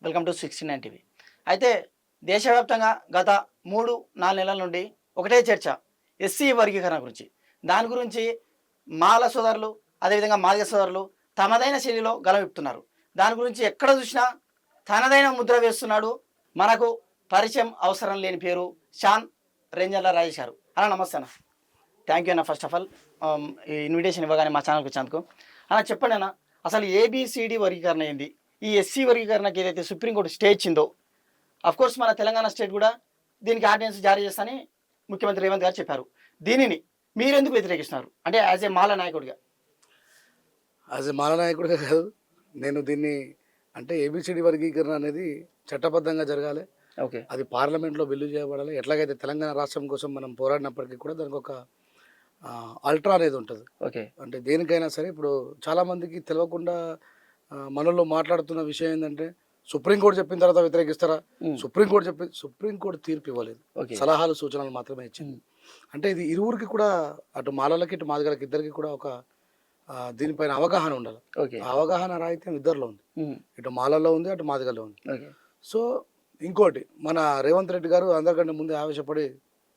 Welcome to 69 TV. అయితే దేశవ్యాప్తంగా గత 3-4 నెలల నుండి ఒకటే చర్చ ఎస్సీ వర్గీకరణ గురించి. దాని గురించి మాల సోదరులు, అదేవిధంగా మాదిగ సోదరులు తమదైన శైలిలో గలవిప్పుతున్నారు. దాని గురించి ఎక్కడ చూసినా తనదైన ముద్ర వేస్తున్నాడు. మనకు పరిచయం అవసరం లేని పేరు షాన్ రేంజర్ల రాజేష్ గారు. అన్న నమస్తే అన్న. థ్యాంక్ యూ అన్న. ఫస్ట్ ఆఫ్ ఆల్ ఈ ఇన్విటేషన్ ఇవ్వగానే మా ఛానల్కి వచ్చినందుకు అన్న చెప్పండి అన్న, అసలు ఏబిసిడి వర్గీకరణ ఏంది? ఈ ఎస్సీ వర్గీకరణకి ఏదైతే సుప్రీంకోర్టు స్టే ఇచ్చిందో, అఫ్కోర్స్ మన తెలంగాణ స్టేట్ కూడా దీనికి ఆర్డినెన్స్ జారీ చేస్తానని ముఖ్యమంత్రి రేవంత్ గారు చెప్పారు. దీనిని మీరెందుకు వ్యతిరేకిస్తున్నారు? అంటే యాజ్ ఏ మాల నాయకుడిగా. యాజ్ ఏ మాల నాయకుడిగా కాదు, నేను దీన్ని అంటే ఏబిసిడి వర్గీకరణ అనేది చట్టబద్ధంగా జరగాలి. ఓకే, అది పార్లమెంట్లో బిల్లు చేయబడాలి. ఎట్లాగైతే తెలంగాణ రాష్ట్రం కోసం మనం పోరాడినప్పటికీ కూడా దానికి ఒక అల్ట్రా అనేది ఉంటుంది. ఓకే, అంటే దేనికైనా సరే ఇప్పుడు చాలామందికి తెలియకుండా మనలో మాట్లాడుతున్న విషయం ఏంటంటే సుప్రీంకోర్టు చెప్పిన తర్వాత వ్యతిరేకిస్తారా? సుప్రీంకోర్టు తీర్పు ఇవ్వలేదు, సలహాలు సూచనలు మాత్రమే ఇచ్చింది. అంటే ఇది ఇరువురికి కూడా, అటు మాలలకి ఇటు మాదిగలకి ఇద్దరికి కూడా ఒక దీనిపైన అవగాహన ఉండాలి. ఆ అవగాహన రాహిత్యం ఇద్దరిలో ఉంది, ఇటు మాలలో ఉంది, అటు మాదిగలో ఉంది. సో ఇంకోటి, మన రేవంత్ రెడ్డి గారు అందరికంటే ముందే ఆవేశపడి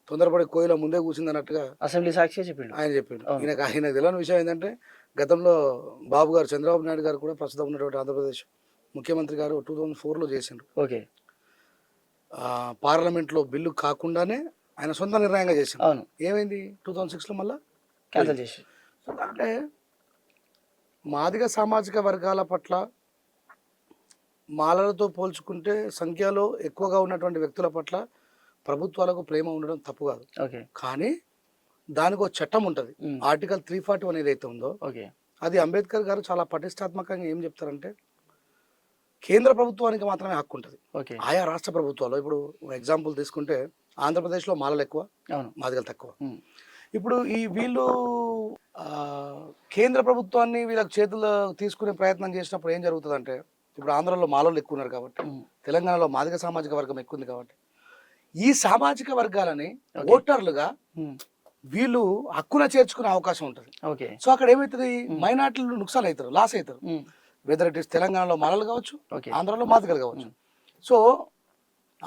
తొందరపడి కోయిల ముందే కూర్చుంది అన్నట్టుగా అసెంబ్లీ సాక్షిగా చెప్పిండు. ఆయన చెప్పిండు. ఆయన తెలియని విషయం ఏంటంటే గతంలో బాబు గారు, చంద్రబాబు నాయుడు గారు కూడా ప్రస్తుతం ఉన్నటువంటి ఆంధ్రప్రదేశ్ ముఖ్యమంత్రి గారు 2004లో చేసిండ్రు. ఓకే, పార్లమెంట్లో బిల్లు కాకుండానే ఆయన సొంత నిర్ణయంగా చేసిండు. అవును. ఏమైంది 2006లో మళ్ళా క్యాన్సిల్ చేసి. అంటే మాదిగ సామాజిక వర్గాల పట్ల మాలలతో పోల్చుకుంటే సంఖ్యలో ఎక్కువగా ఉన్నటువంటి వ్యక్తుల పట్ల ప్రభుత్వాలకు ప్రేమ ఉండడం తప్పు కాదు. కానీ దానికి ఒక చట్టం ఉంటుంది, ఆర్టికల్ 341 ఏదైతే ఉందో అది అంబేద్కర్ గారు చాలా పటిష్టాత్మకంగా ఏం చెప్తారంటే కేంద్ర ప్రభుత్వానికి మాత్రమే హక్కు ఉంటుంది. ఆయా రాష్ట్ర ప్రభుత్వాలు, ఇప్పుడు ఎగ్జాంపుల్ తీసుకుంటే ఆంధ్రప్రదేశ్లో మాలలు ఎక్కువ, మాదిగలు తక్కువ. ఇప్పుడు వీళ్ళు కేంద్ర ప్రభుత్వాన్ని వీళ్ళకి చేతుల్లో తీసుకునే ప్రయత్నం చేసినప్పుడు ఏం జరుగుతుందంటే, ఇప్పుడు ఆంధ్రలో మాలలు ఎక్కువ ఉన్నారు కాబట్టి, తెలంగాణలో మాదిగ సామాజిక వర్గం ఎక్కువ ఉంది కాబట్టి, ఈ సామాజిక వర్గాలని ఓటర్లుగా వీళ్ళు హక్కున చేర్చుకునే అవకాశం ఉంటుంది. సో అక్కడ ఏమవుతుంది, మైనార్టీలు నుక్సాన్ అవుతారు, లాస్ అవుతారు. వెదర్ ఇట్ ఇస్ తెలంగాణలో మాలలు కావచ్చు, ఆంధ్రలో మాదిగలు కావచ్చు. సో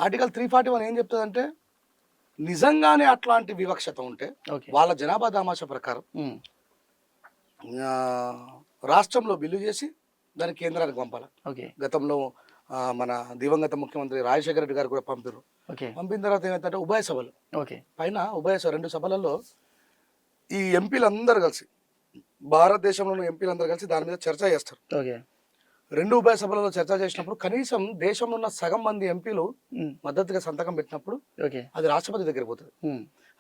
ఆర్టికల్ 341 ఏం చెప్తుందంటే, నిజంగానే అట్లాంటి వివక్షత ఉంటే వాళ్ళ జనాభా దామాషా ప్రకారం రాష్ట్రంలో బిల్లు చేసి దాన్ని కేంద్రానికి పంపాలి. గతంలో మన దివంగత ముఖ్యమంత్రి రాజశేఖర రెడ్డి గారు కూడా పంపారు. పంపిన తర్వాత ఏమైందంటే ఉభయ సభలు పైన, రెండు సభలలో ఈ ఎంపీలందరూ కలిసి, భారతదేశంలోని ఎంపీలందరూ కలిసి దాని మీద చర్చ చేస్తారు. రెండు ఉభయ సభలలో చర్చ చేసినప్పుడు కనీసం దేశంలో ఉన్న సగం మంది ఎంపీలు మద్దతుగా సంతకం పెట్టినప్పుడు అది రాష్ట్రపతి దగ్గర పోతుంది.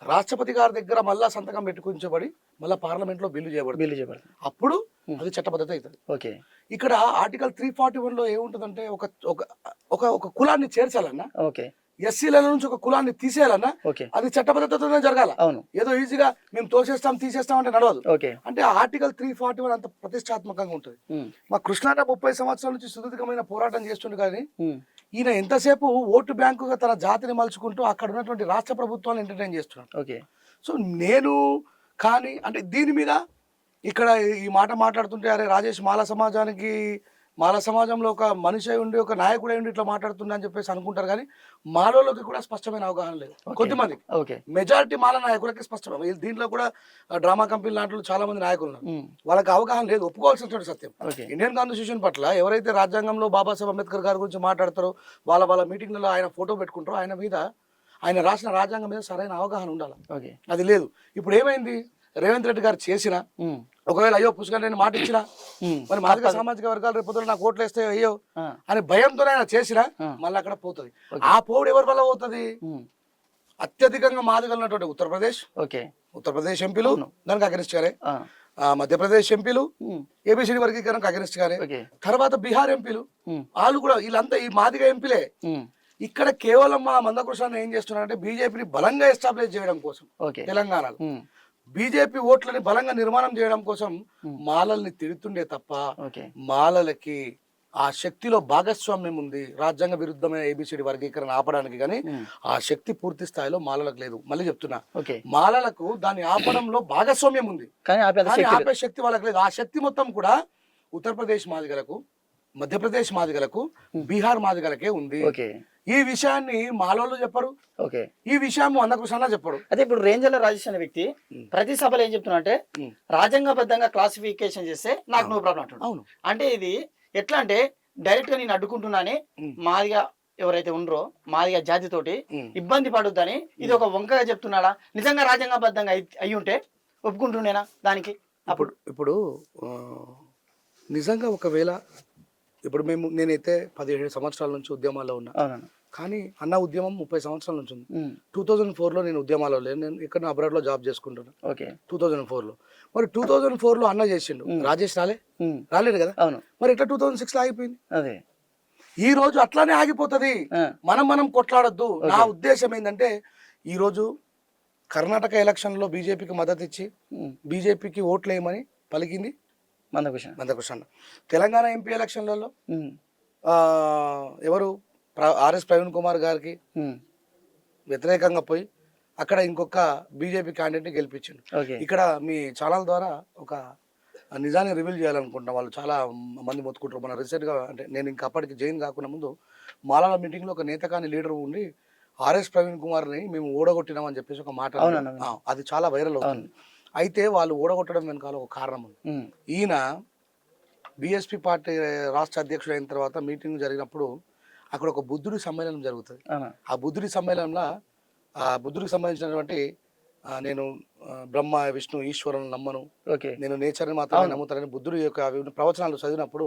రాష్ట్రపతి గారి దగ్గర మళ్ళా సంతకం పెట్టుకుంచబడి మళ్ళీ పార్లమెంట్ లో బిల్లు చేయబడుతుంది. అప్పుడు అది చట్టబద్ధత అవుతుంది. ఇక్కడ ఆర్టికల్ 341లో ఏముంటుందంటే, ఒక కులాన్ని చేర్చాలన్నా, ఎస్సీల నుంచి ఒక కులాన్ని తీసేయాలన్నా అది చట్టబద్ధతతోనే జరగాల. ఏదో ఈజీగా మేము తీసేస్తాం అంటే నడవదు. అంటే ఆర్టికల్ 341 అంత ప్రతిష్టాత్మకంగా ఉంటుంది. మా కృష్ణాన్న 30 సంవత్సరాల నుంచి సుదీర్ఘమైన పోరాటం చేస్తుండే, కానీ ఈయన ఎంతసేపు ఓటు బ్యాంకుగా తన జాతిని మలుచుకుంటూ అక్కడ ఉన్నటువంటి రాష్ట్ర ప్రభుత్వాన్ని ఎంటర్టైన్ చేస్తున్నాడు. సో నేను కానీ అంటే దీని మీద ఇక్కడ ఈ మాట మాట్లాడుతుంటే, అరే రాజేష్ మాల సమాజంలో ఒక మనిషి ఉండి, ఒక నాయకుడు ఉండి ఇట్లా మాట్లాడుతున్నా అని చెప్పేసి అనుకుంటారు. కానీ మాలలోకి కూడా స్పష్టమైన అవగాహన లేదు. కొద్దిమందికి, మెజారిటీ మాల నాయకులకి స్పష్టమైన, దీంట్లో కూడా డ్రామా కంపెనీ లాంటి చాలా మంది నాయకులు ఉన్నారు, వాళ్ళకి అవగాహన లేదు. ఒప్పుకోవాల్సిన సత్యం, ఇండియన్ కాన్స్టిట్యూషన్ పట్ల ఎవరైతే రాజ్యాంగంలో బాబాసాహెబ్ అంబేద్కర్ గారి గురించి మాట్లాడతారో, వాళ్ళ మీటింగ్లలో ఆయన ఫోటో పెట్టుకుంటారో, ఆయన రాసిన రాజ్యాంగం మీద సరైన అవగాహన ఉండాలి. అది లేదు. ఇప్పుడు ఏమైంది, రేవంత్ రెడ్డి గారు చేసిన, ఒకవేళ అయ్యో పుష్కర్ నేను మాట ఇచ్చినా మరి మాదిగ సామాజిక వర్గాలు రేపు నాకు ఓట్లు వేస్తే అయ్యో అని భయంతో ఆయన చేసినా మళ్ళీ అక్కడ పోతుంది. ఆ పోవుడు ఎవరి వల్ల పోతుంది? అత్యధికంగా మాదిగలు ఉన్నటువంటి ఉత్తరప్రదేశ్ ఎంపీలు దానికి అగెనిస్ట్ గానే, మధ్యప్రదేశ్ ఎంపీలు ఏబిసిడి వర్గీకరణకు అగెనిస్ట్ గానే, తర్వాత బీహార్ ఎంపీలు, వాళ్ళు కూడా, వీళ్ళంతా ఈ మాదిగ ఎంపీలే. ఇక్కడ కేవలం మా మందకృష్ణ ఏం చేస్తున్నారంటే బీజేపీని బలంగా ఎస్టాబ్లిష్ చేయడం కోసం, తెలంగాణలో బీజేపీ ఓట్లని బలంగా నిర్మాణం చేయడం కోసం మాలల్ని తిడుతుండే తప్ప మాలలకి ఆ శక్తిలో భాగస్వామ్యం ఉంది. రాజ్యాంగ విరుద్ధమైన ఏబిసిడి వర్గీకరణ ఆపడానికి, కానీ ఆ శక్తి పూర్తి స్థాయిలో మాలలకు లేదు. మళ్ళీ చెప్తున్నా, మాలలకు దాన్ని ఆపడంలో భాగస్వామ్యం ఉంది, కానీ ఆపే శక్తి వాళ్ళకి లేదు. ఆ శక్తి మొత్తం కూడా ఉత్తరప్రదేశ్ మాదిగలకు, మధ్యప్రదేశ్ మాదిగలకు బీహార్ మాదిగలకే ఉంది. ఓకే. ఈ విషయాన్ని మాలోళ్ళు చెప్పరు, ఓకే. ఈ విషయం మందకృష్ణ చెప్పడు. అదే ఇప్పుడు రేంజర్ల రాజేష్ అనే వ్యక్తి ప్రతి సభలో ఏం చెప్తున్నా అంటే రాజ్యాంగబద్ధంగా క్లాసిఫికేషన్ చేస్తే నాకు నో ప్రాబ్లం అంటున్నాడు. అవును. అంటే ఇది ఎట్లా అంటే డైరెక్ట్ గా నేను అడ్డుకుంటున్నానే మాదిగా ఎవరైతే ఉండరో మాదిగా జాతితోటి ఇబ్బంది పడుద్దని ఇది ఒక వంకగా చెప్తున్నాడా? నిజంగా రాజ్యాంగబద్ధంగా అయి ఉంటే ఒప్పుకుంటున్నానా దానికి? అప్పుడు ఇప్పుడు నిజంగా ఒకవేళ ఇప్పుడు నేనైతే 17 సంవత్సరాల నుంచి ఉద్యమాల్లో ఉన్నా. కానీ అన్న ఉద్యమం 30 సంవత్సరాల నుంచి ఉంది. 2004లో నేను ఉద్యమాల్లో లేను, నేను ఇక్కడ అబ్రాడ్ లో జాబ్ చేసుకుంటున్నాను. 2004లో మరి 2004లో అన్న చేసిండు, రాజేష్ రాలేదు కదా. మరి ఎట్లా 2006లో ఆగిపోయింది? అదే ఈ రోజు అట్లానే ఆగిపోతుంది. మనం కొట్లాడొద్దు. నా ఉద్దేశం ఏంటంటే ఈ రోజు కర్ణాటక ఎలక్షన్ లో బీజేపీకి మద్దతు ఇచ్చి బీజేపీకి ఓట్లు వేయమని పలికింది మందకృష్ణ. తెలంగాణ ఎంపీ ఎలక్షన్లలో ఎవరు ఆర్ఎస్ ప్రవీణ్ కుమార్ గారికి వ్యతిరేకంగా పోయి అక్కడ ఇంకొక బీజేపీ క్యాండిడేట్ని గెలిపించిండు. ఇక్కడ మీ ఛానల్ ద్వారా ఒక నిజాన్ని రివీల్ చేయాలనుకుంటున్నా. వాళ్ళు చాలా మంది మొత్తుకుంటారు. మన రీసెంట్గా అంటే నేను ఇంకా అప్పటికి జైన్ కాకుండా ముందు మాలాల మీటింగ్లో ఒక నేతకాని లీడర్ ఉండి ఆర్ఎస్ ప్రవీణ్ కుమార్ని మేము ఓడగొట్టినామని చెప్పేసి ఒక మాట, అది చాలా వైరల్ అవుతుంది. అయితే వాళ్ళు ఓడగొట్టడం వెనకాల ఒక కారణం ఉంది. ఈయన బిఎస్పీ పార్టీ రాష్ట్ర అధ్యక్షుడు అయిన తర్వాత మీటింగ్ జరిగినప్పుడు అక్కడ ఒక బుద్ధుడి సమ్మేళనం జరుగుతుంది. ఆ బుద్ధుడి సమ్మేళనంలో ఆ బుద్ధుడికి సంబంధించినటువంటి నేను బ్రహ్మ విష్ణు ఈశ్వరుని నమ్మను, నేను నేచర్ని మాత్రమే నమ్ముతానని బుద్ధుడి యొక్క ప్రవచనాలు చదివినప్పుడు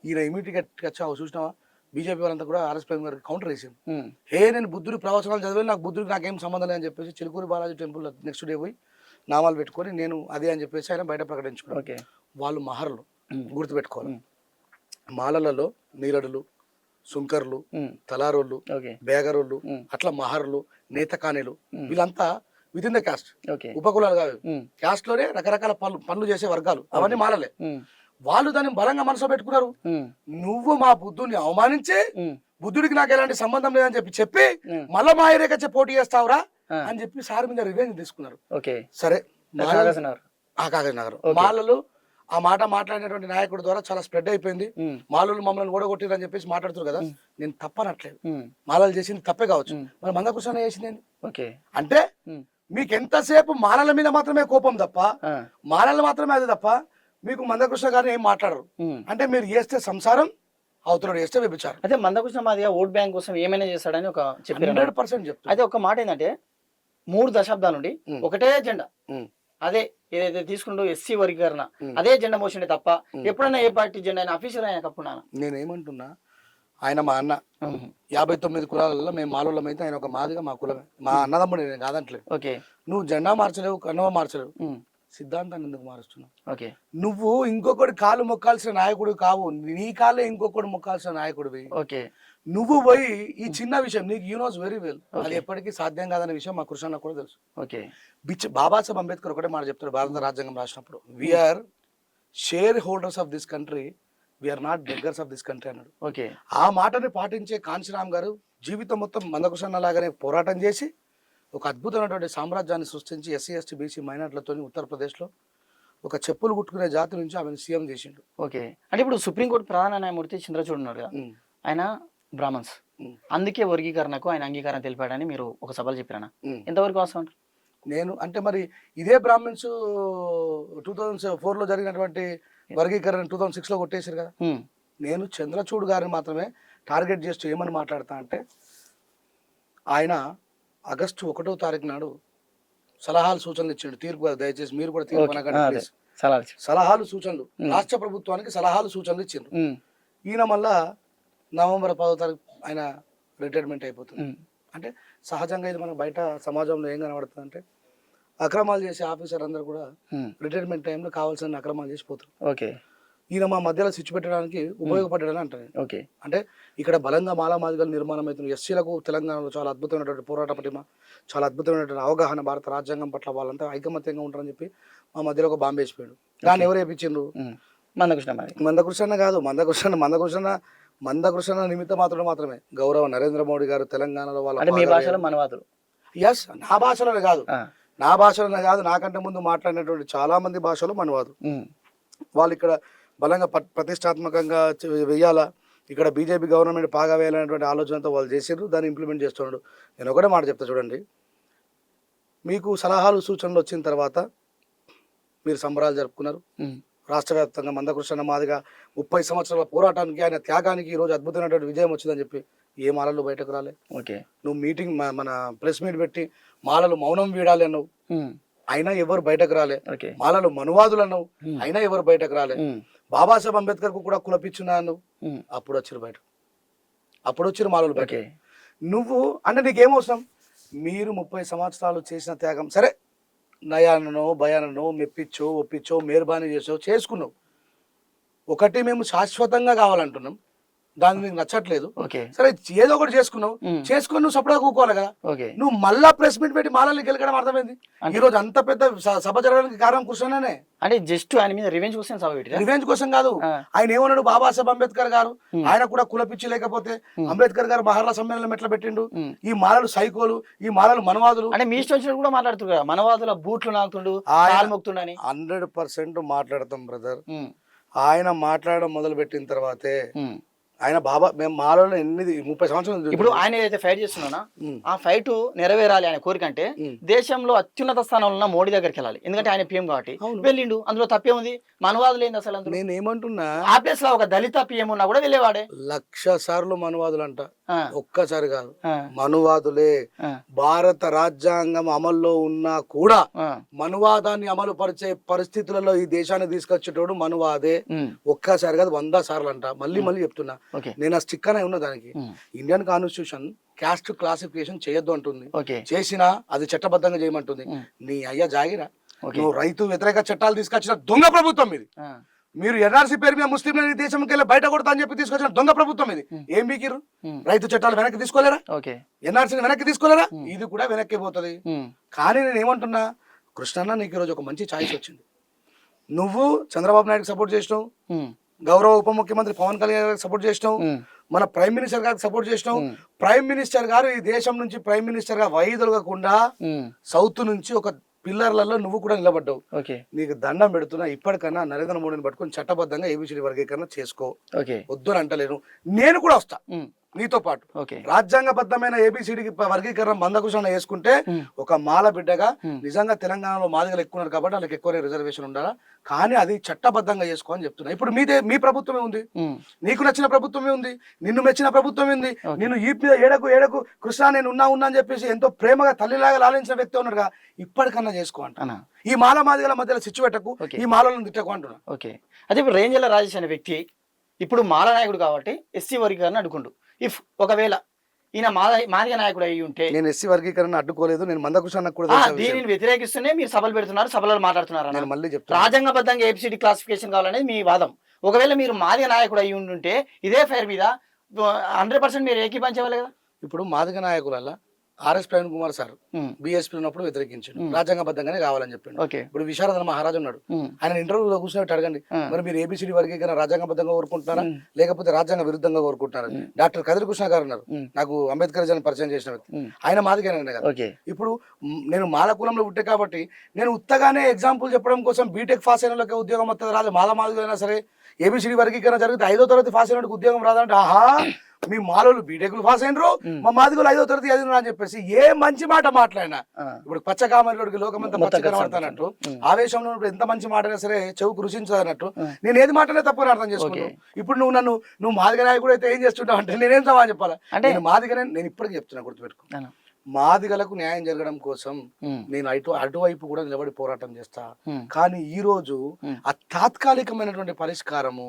ఈయన ఇమీడియట్గా వచ్చి చూసినావా బీజేపీ వాళ్ళంతా కూడా ఆర్ఎస్ ప్రవీణ్ గారికి కౌంటర్ వేసింది. నేను బుద్ధుడి ప్రవచనాలు చదివి బుద్ధుడికి నాకేం సంబంధం లేదని చెప్పేసి Chilukuri Balaji temple next day పోయి నామాలు పెట్టుకొని నేను అదే అని చెప్పేసి ఆయన బయట ప్రకటించుకున్నాను. వాళ్ళు మహర్లు గుర్తుపెట్టుకోవాలి. మాలలలో నీరడులు, సుంకర్లు, తలారోళ్ళు, బేగరోళ్ళు, అట్లా మహర్లు, నేతకానీలు వీళ్ళంతా విత్ ఇన్ ద క్యాస్ట్, ఉపకులాలు కాదు, క్యాస్ట్ లోనే రకరకాల పనులు చేసే వర్గాలు, అవన్నీ మాలలే. వాళ్ళు దాన్ని బలంగా మనసులో పెట్టుకున్నారు. నువ్వు మా బుద్ధుని అవమానించి బుద్ధుడికి నాకు ఎలాంటి సంబంధం లేదని చెప్పి మళ్ళా మా ఏరియాకి పోటీ చేస్తావురా అని చెప్పి సార్ మీద రివెంజ్ తీసుకున్నారు. సరే కాగజ్ నగర్ మాలలు ఆ మాట మాట్లాడినటువంటి నాయకుడి ద్వారా చాలా స్ప్రెడ్ అయిపోయింది. మాలలు మమ్మల్ని ఓడగొట్టిరు అని చెప్పేసి మాట్లాడుతారు కదా. నేను తప్పనట్లేదు, మాలలు చేసింది తప్పే కావచ్చు, మరి మందకృష్ణ చేసింది అంటే మీకు ఎంతసేపు మాలల మీద మాత్రమే కోపం తప్ప, మాలలు మాత్రమే అది తప్ప మీకు మందకృష్ణ గారిని ఏం మాట్లాడరు. అంటే మీరు చేస్తే సంసారం, అవతల చేస్తే వ్యభిచారం. అదే మందకృష్ణ మాదిగా ఓట్ బ్యాంక్ కోసం ఏమైనా చేస్తాడని ఒక 100% చెప్తారు. అయితే ఒక మాట ఏంటంటే 3 దశాబ్దాల నుండి ఒకటే జెండా, అదే ఏదైతే తీసుకుంటూ ఎస్సీ వర్గీకరణ అదే జెండా మోసిండే తప్ప ఎప్పుడైనా ఏ పార్టీ జెండా అయినా అఫీషియల్ అయినా కప్పున్నాను. నేనేమంటున్నా, ఆయన మా అన్న 59 కులాలలో మేము మాలోళ్ళం అయితే ఆయన ఒక మాదిగా మా కులమే, మా అన్నదమ్ముడు నేను కాదంటలేదు. నువ్వు జెండా మార్చలేవు, కన్నవ మార్చలేవు, సిద్ధాంతాన్ని ఎందుకు మారుస్తున్నావు? నువ్వు ఇంకొకటి కాలు మొక్కాల్సిన నాయకుడు కావు, నీ కాళ్ళే ఇంకొకటి మొక్కాల్సిన నాయకుడివి. నువ్వు పోయి ఈ చిన్న విషయం నీకు యూ నోస్ వెరీ వెల్, అది ఎప్పటికీ సాధ్యం కాదనే విషయం మా కృష్ణ కూడా తెలుసు. బాబాసాహెబ్ అంబేద్కర్ ఒకటే మాట చెప్తాడు భారత రాజ్యాంగం రాసినప్పుడు, we are share holders of this country, we are not beggars of this country అన్నాడు. ఆ మాటని పాటించే కాంశీరామ్ గారు జీవితం మొత్తం మందకృష్ణ లాగానే పోరాటం చేసి ఒక అద్భుతమైనటువంటి సామ్రాజ్యాన్ని సృష్టించి ఎస్సీ ఎస్టీ బీసీ మైనార్టీలతో ఉత్తరప్రదేశ్లో ఒక చెప్పులు కుట్టుకునే జాతి నుంచి ఆమెను సీఎం చేసిండు. అంటే ఇప్పుడు సుప్రీంకోర్టు ప్రధాన న్యాయమూర్తి చంద్రచూడ్ ఉన్నారు కదా, ఆయన బ్రాహ్మణ్స్, అందుకే వర్గీకరణకు ఆయన అంగీకారం తెలిపాడని మీరు ఒక సభలు చెప్పారా? ఎంతవరకు వాస్తవం? నేను అంటే మరి ఇదే బ్రాహ్మణ్స్ 2004లో జరిగినటువంటి వర్గీకరణ 2006లో కొట్టేశారు కదా. నేను చంద్రచూడ్ గారిని మాత్రమే టార్గెట్ చేస్తూ ఏమని మాట్లాడతా అంటే, ఆయన ఆగస్టు 1వ తారీఖు నాడు సలహాలు సూచనలు ఇచ్చిండు. తీర్పు దయచేసి మీరు కూడా తీర్పు సలహాలు సూచనలు రాష్ట్ర ప్రభుత్వానికి సలహాలు సూచనలు ఇచ్చిండ్రు. ఈయన మళ్ళా నవంబర్ 10వ తారీఖు ఆయన రిటైర్మెంట్ అయిపోతుంది. అంటే సహజంగా ఇది మనకు బయట సమాజంలో ఏం కనబడుతుంది అంటే, అక్రమాలు చేసే ఆఫీసర్ అందరూ కూడా రిటైర్మెంట్ టైంలో కావాల్సిన అక్రమాలు చేసిపోతారు. ఈయన మా మధ్యలో స్విచ్ పెట్టడానికి ఉపయోగపడ్డాడని అంటారు. అంటే ఇక్కడ బలంగా మాలామాదిగల నిర్మాణం అవుతుంది. ఎస్సీలకు తెలంగాణలో చాలా అద్భుతమైనటువంటి పోరాట పటిమ, చాలా అద్భుతమైనటువంటి అవగాహన భారత రాజ్యాంగం పట్ల వాళ్ళంతా ఐకమత్యంగా ఉంటారని చెప్పి మా మధ్యలో ఒక బాంబు వేసిపోయాడు. దాన్ని ఎవరు వేయించిండ్రు? మందకృష్ణ కాదు, మందకృష్ణ నిమిత్త మాత్రమే గౌరవ నరేంద్ర మోడీ గారు తెలంగాణలో వాళ్ళ ఎస్ నా భాషలోనే కాదు నాకంటే ముందు మాట్లాడినటువంటి చాలా మంది భాషలో మనవాదు. వాళ్ళు ఇక్కడ బలంగా ప్రతిష్టాత్మకంగా వెయ్యాలా, ఇక్కడ బీజేపీ గవర్నమెంట్ పాగా వేయాలనేటువంటి ఆలోచనతో వాళ్ళు చేసారు, దాన్ని ఇంప్లిమెంట్ చేస్తున్నాడు. నేను ఒకటే మాట చెప్తా చూడండి, మీకు సలహాలు సూచనలు వచ్చిన తర్వాత మీరు సంబరాలు జరుపుకున్నారు. రాష్ట్ర వ్యాప్తంగా మందకృష్ణ మాదిగా 30 సంవత్సరాల పోరాటానికి, ఆయన త్యాగానికి ఈరోజు అద్భుతమైనటువంటి విజయం వచ్చిందని చెప్పి ఏ మాలలు బయటకు రాలే. ఓకే, నువ్వు మీటింగ్ మన ప్రెస్ మీట్ పెట్టి మాలలు మౌనం వీడాలి అన్నావు, అయినా ఎవరు బయటకు రాలే. మాలలు మనువాదులు అన్నావు, అయినా ఎవరు బయటకు రాలే. బాబాసాహెబ్ అంబేద్కర్ కు కూడా కులపిచ్చున్నా అన్నావు, అప్పుడు వచ్చారు బయట, అప్పుడు వచ్చారు మాలలు బయట. నువ్వు అంటే నీకేమవసరం? మీరు 30 సంవత్సరాలు చేసిన త్యాగం సరే, నయానో భయానో మెప్పించో ఒప్పించో మేర్బానీ చేసో చేసుకున్నావు. ఒకటి మేము శాశ్వతంగా కావాలంటున్నాం, దాని నీకు నచ్చట్లేదు, సరే ఏదో ఒకటి చేసుకున్నావు, చేసుకుని నువ్వు సపరేట్ కూకోవాలి కదా. నువ్వు మళ్ళా ప్రెస్ మీట్ పెట్టి మాలల్ని గెలకడం అర్థమైంది. ఈ రోజు అంత పెద్ద సభ జరగడానికి కారణం కృష్ణనే. అంటే జస్ట్ ఆయన మీద రివెంజ్ కోసం సభ పెట్టి, రివెంజ్ కోసం కాదు. ఆయన ఏమన్నాడు, బాబాసాహెబ్ అంబేద్కర్ గారు ఆయన కూడా కులపిచ్చి లేకపోతే అంబేద్కర్ గారు మహారాష్ట్ర సమ్మేళనం ఎట్లా పెట్టిండు, ఈ మాలలు సైకోలు, ఈ మాలలు మనవాదులు అంటే మీ ఇష్టం వచ్చినట్టు కూడా మాట్లాడుతున్నారు. మనవాదుల బూట్లు నాకుతుండు 100% మాట్లాడతాం బ్రదర్. ఆయన మాట్లాడడం మొదలు పెట్టిన తర్వాతే ఆయన మేము మాలలో 30 సంవత్సరాలు ఇప్పుడు ఆయన ఏదైతే ఫైట్ చేస్తున్నానా, ఆ ఫైట్ నెరవేరాలి ఆయన కోరిక అంటే దేశంలో అత్యున్నత స్థానంలో ఉన్న మోడీ దగ్గరికి వెళ్ళాలి. ఎందుకంటే ఆయన పిఎం కాబట్టి వెళ్ళిండు, అందులో తప్పే ఉంది. మనవాదులు ఏంది అసలు? నేను ఏమంటున్నా, ఆ ప్లేస్ లో ఒక దళిత పిఎం ఉన్నా కూడా వెళ్ళేవాడే. 1,00,000 సార్లు మనువాదులు అంట, ఒక్కసారి కాదు, మనువాదులే. భారత రాజ్యాంగం అమల్లో ఉన్నా కూడా మనువాదాన్ని అమలు పరిచే పరిస్థితులలో ఈ దేశాన్ని తీసుకొచ్చేటోడు మనువాదే. ఒక్కసారి కాదు 100 సార్లు అంట. మళ్ళీ చెప్తున్నా, నేను ఆ స్టిక్ అనే ఉన్న దానికి ఇండియన్ కాన్స్టిట్యూషన్ క్యాస్ట్ క్లాసిఫికేషన్ చేయొద్దు అంటుంది, చేసినా అది చట్టబద్ధంగా చేయమంటుంది. నీ అయ్యా జాగిరా, నువ్వు రైతు వ్యతిరేక చట్టాలు తీసుకొచ్చిన దొంగ ప్రభుత్వం ఇది. మీరు ఎన్ఆర్సీ పేరు మీద ముస్లింలని దేశంకి వెళ్ళి బయట కొడతా అని చెప్పి తీసుకొచ్చిన దొంగ ప్రభుత్వం ఇది. ఏం బీకిరు? రైతు చట్టాలు వెనక్కి తీసుకోలేరా? ఎన్ఆర్సీని వెనక్కి తీసుకోలేరా? ఇది కూడా వెనక్కి పోతుంది. కానీ నేను ఏమంటున్నా, కృష్ణన్న నీకు ఈరోజు ఒక మంచి ఛాయిస్ వచ్చింది. నువ్వు చంద్రబాబు నాయుడు సపోర్ట్ చేసినావు, గౌరవ ఉప ముఖ్యమంత్రి పవన్ కళ్యాణ్ గారికి సపోర్ట్ చేసినావు, మన ప్రైమ్ మినిస్టర్ గారికి సపోర్ట్ చేసినావు. ప్రైమ్ మినిస్టర్ గారు ఈ దేశం నుంచి ప్రైమ్ మినిస్టర్ గా వైదొలగకుండా సౌత్ నుంచి ఒక పిల్లర్లలో నువ్వు కూడా నిలబడ్డావు. నీకు దండం పెడుతున్నా, ఇప్పటికన్నా నరేంద్ర మోడీని పట్టుకుని చట్టబద్ధంగా ఏబిసిడి వర్గీకరణ చేసుకో. వద్దు అని అంటలేను, నేను కూడా వస్తా నీతో పాటు. రాజ్యాంగబద్ధమైన ఏబిసిడి వర్గీకరణ మందకృష్ణ వేసుకుంటే ఒక మాల బిడ్డగా నిజంగా తెలంగాణలో మాదిగలు ఎక్కువ ఉన్నారు కాబట్టి వాళ్ళకి ఎక్కువ రిజర్వేషన్ ఉండాలా, కానీ అది చట్టబద్ధంగా చేసుకో అని చెప్తున్నా. ఇప్పుడు మీ ప్రభుత్వమే ఉంది, నీకు నచ్చిన ప్రభుత్వమే ఉంది, నిన్ను మెచ్చిన ప్రభుత్వమే ఉంది. నిన్ను ఈ మీద ఏడకు కృష్ణ నేను ఉన్నా అని చెప్పేసి ఎంతో ప్రేమగా తల్లిలాగా లాలించిన వ్యక్తి ఉన్నాడుగా, ఇప్పటికన్నా చేసుకో అంటున్నా. ఈ మాల మాదిగల మధ్యలో చిచ్చు పెట్టకు, ఈ మాలను తిట్టకు అంటున్నా. అదే ఇప్పుడు రేంజల రాజేష్ అనే వ్యక్తి ఇప్పుడు మాల నాయకుడు కాబట్టి ఎస్సీ వర్గీకరణ అడ్డుకుండు. ఇఫ్ ఒకవేళ ఈయన మాదిగ నాయకుడు అయ్యి ఉంటే, నేను ఎస్సీ వర్గీకరణ అడ్డుకోలేదు, నేను మందకృష్ణ కూడా దీనిని వ్యతిరేకిస్తూనే మీరు సభలు పెడుతున్నారు, సభలలో మాట్లాడుతున్నారు. మళ్ళీ చెప్తాను, రాజ్యాంగబద్ధంగా ఏబిసిడి క్లాసిఫికేషన్ కావాలనేది మీ వాదం. ఒకవేళ మీరు మాదిగ నాయకుడు అయ్యి ఉంటే ఇదే ఫైర్ మీద 100% మీరు ఏకీపించవాలి కదా. ఇప్పుడు మాదిగ నాయకుల RS Praveen Kumar sir BSP ఉన్నప్పుడు వ్యతిరేకించాడు, రాజ్యాంగబద్ధంగానే కావాలని చెప్పిండు. ఇప్పుడు విశారద మహారాజు ఉన్నాడు, ఆయన ఇంటర్వ్యూలో కూర్చున్నట్టు అడగండి, మరి మీరు ఏబిసిడి వర్గీకరణ రాజ్యాంగబద్ధంగా కోరుకుంటున్నారా లేకపోతే రాజ్యాంగ విరుద్ధంగా కోరుకుంటున్నారా? డాక్టర్ కదిరి కృష్ణ గారు ఉన్నారు, నాకు అంబేద్కర్ జన్ పరిచయం చేసిన వ్యక్తి, ఆయన మాదిగానే కదా. ఇప్పుడు నేను మాల కులంలో పుట్టే కాబట్టి నేను ఉత్తగానే ఎగ్జాంపుల్ చెప్పడం కోసం బీటెక్ పాస్ అయిన వాళ్ళకి ఉద్యోగం వస్తుంది రాదు, మాదిగైనా సరే ఏబిసిడి వర్గీకరణ జరిగితే 5వ తరగతి పాస్ అయిన ఉద్యోగం రాదంటే, ఆహా మీ మాలోళ్ళు బీటెక్లు పాస్ అయినరు, మా మాదిగలు 5వ తరగతి చదివిన అని చెప్పేసి ఏ మంచి మాట మాట్లాడినా, ఇప్పుడు పచ్చకామరుడికి లోకమంతా పచ్చ కనబడతానట్టు ఆవేశంలో ఎంత మంచి మాటైనా సరే చెవుకు రుచించదన్నట్టు నేను ఏది మాటనే తప్పుని అర్థం చేసుకున్నాను. ఇప్పుడు నువ్వు మాదిగ నాయకుడు అయితే ఏం చేస్తుంటావు అంటే నేనేం సమాధానం చెప్పాలా? నేను మాదిగనే, నేను ఇప్పటికీ చెప్తున్నా, గుర్తుపెట్టుకో, మాదిగలకు న్యాయం జరగడం కోసం నేను అటువైపు కూడా నిలబడి పోరాటం చేస్తా. కానీ ఈ రోజు ఆ తాత్కాలికమైనటువంటి పరిష్కారము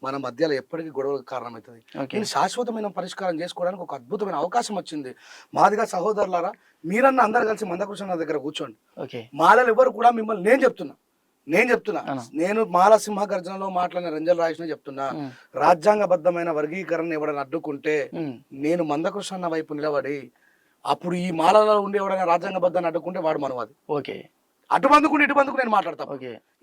మన మధ్యలో ఎప్పటికీ గొడవలకు కారణమవుతుంది. నేను శాశ్వతమైన పరిష్కారం చేసుకోవడానికి ఒక అద్భుతమైన అవకాశం వచ్చింది. మాదిగ సహోదరులారా, మీరన్నా అందరు కలిసి మందకృష్ణ దగ్గర కూర్చోండి. మాలలు ఎవరు కూడా మిమ్మల్ని నేను చెప్తున్నా నేను మాల సింహ గర్జనలో మాట్లాడిన రంజల్ రాజేష్ చెప్తున్నా, రాజ్యాంగబద్ధమైన వర్గీకరణ ఎవరైనా అడ్డుకుంటే నేను మందకృష్ణ వైపు నిలబడి, అప్పుడు ఈ మాలలో ఉండే ఎవరైనా రాజ్యాంగబద్ధాన్ని అడ్డుకుంటే వాడు మనవాది. అటు బందుకుంటే ఇటు బందుకు నేను మాట్లాడతాను.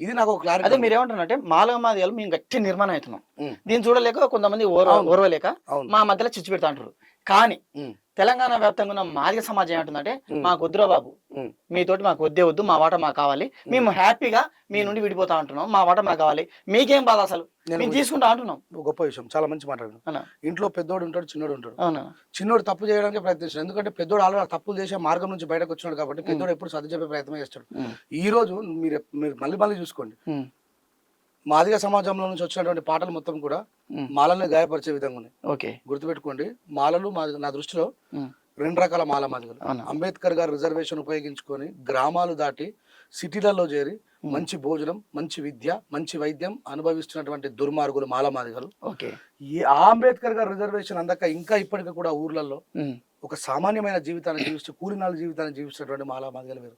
ఇది నాకు ఒక క్లారిటీ. అదే మీరు ఏమంటారంటే మాదిగలు మేము గట్టి నిర్మాణం అవుతున్నాం, దీన్ని చూడలేక కొంతమంది ఓర్వలేక మా మధ్యలో చిచ్చు పెడతా అంటారు. కానీ తెలంగాణ వ్యాప్తంగా ఉన్న మాదిగ సమాజం ఏమంటుందంటే మాకు వద్దురా బాబు, ఉమ్. మీతోటి మాకు వద్దే వద్దు, మా వాట మాకు కావాలి, మేము హ్యాపీగా మీ నుండి విడిపోతా అంటున్నాం, మా వాట మాకు కావాలి, మీకేం బాధ అసలు, మేము తీసుకుంటా అంటున్నాం. గొప్ప విషయం, చాలా మంచి మాట్లాడు. అన్న ఇంట్లో పెద్దోడు ఉంటాడు, చిన్నోడు ఉంటాడు. అవునా, చిన్నోడు తప్పు చేయడానికి ప్రయత్నిస్తాడు, ఎందుకంటే పెద్దోడు ఆల్రెడీ తప్పులు చేసే మార్గం నుంచి బయటకు వచ్చినాడు కాబట్టి పెద్దోడు ఎప్పుడు సర్ది చెప్పే ప్రయత్నం చేస్తాడు. ఈ రోజు మీరు మీరు మళ్ళీ చూసుకోండి, మాదిగ సమాజంలో నుంచి వచ్చినటువంటి పాటలు మొత్తం కూడా మాలల్ని గాయపరిచే విధంగా ఉన్నాయి. ఓకే, గుర్తుపెట్టుకోండి, మాలలు నా దృష్టిలో రెండు రకాల మాల మాదిగలు. అంబేద్కర్ గారు రిజర్వేషన్ ఉపయోగించుకొని గ్రామాలు దాటి సిటీలలో చేరి మంచి భోజనం, మంచి విద్య, మంచి వైద్యం అనుభవిస్తున్నటువంటి దుర్మార్గులు మాల మాదిగలు. ఈ అంబేద్కర్ గారు రిజర్వేషన్ అందక ఇంకా ఇప్పటికీ కూడా ఊర్లలో ఒక సామాన్యమైన జీవితాన్ని జీవిస్తూ కూలినాళ్ళ జీవితాన్ని జీవిస్తున్నటువంటి మాల మాదిగలు వేరు.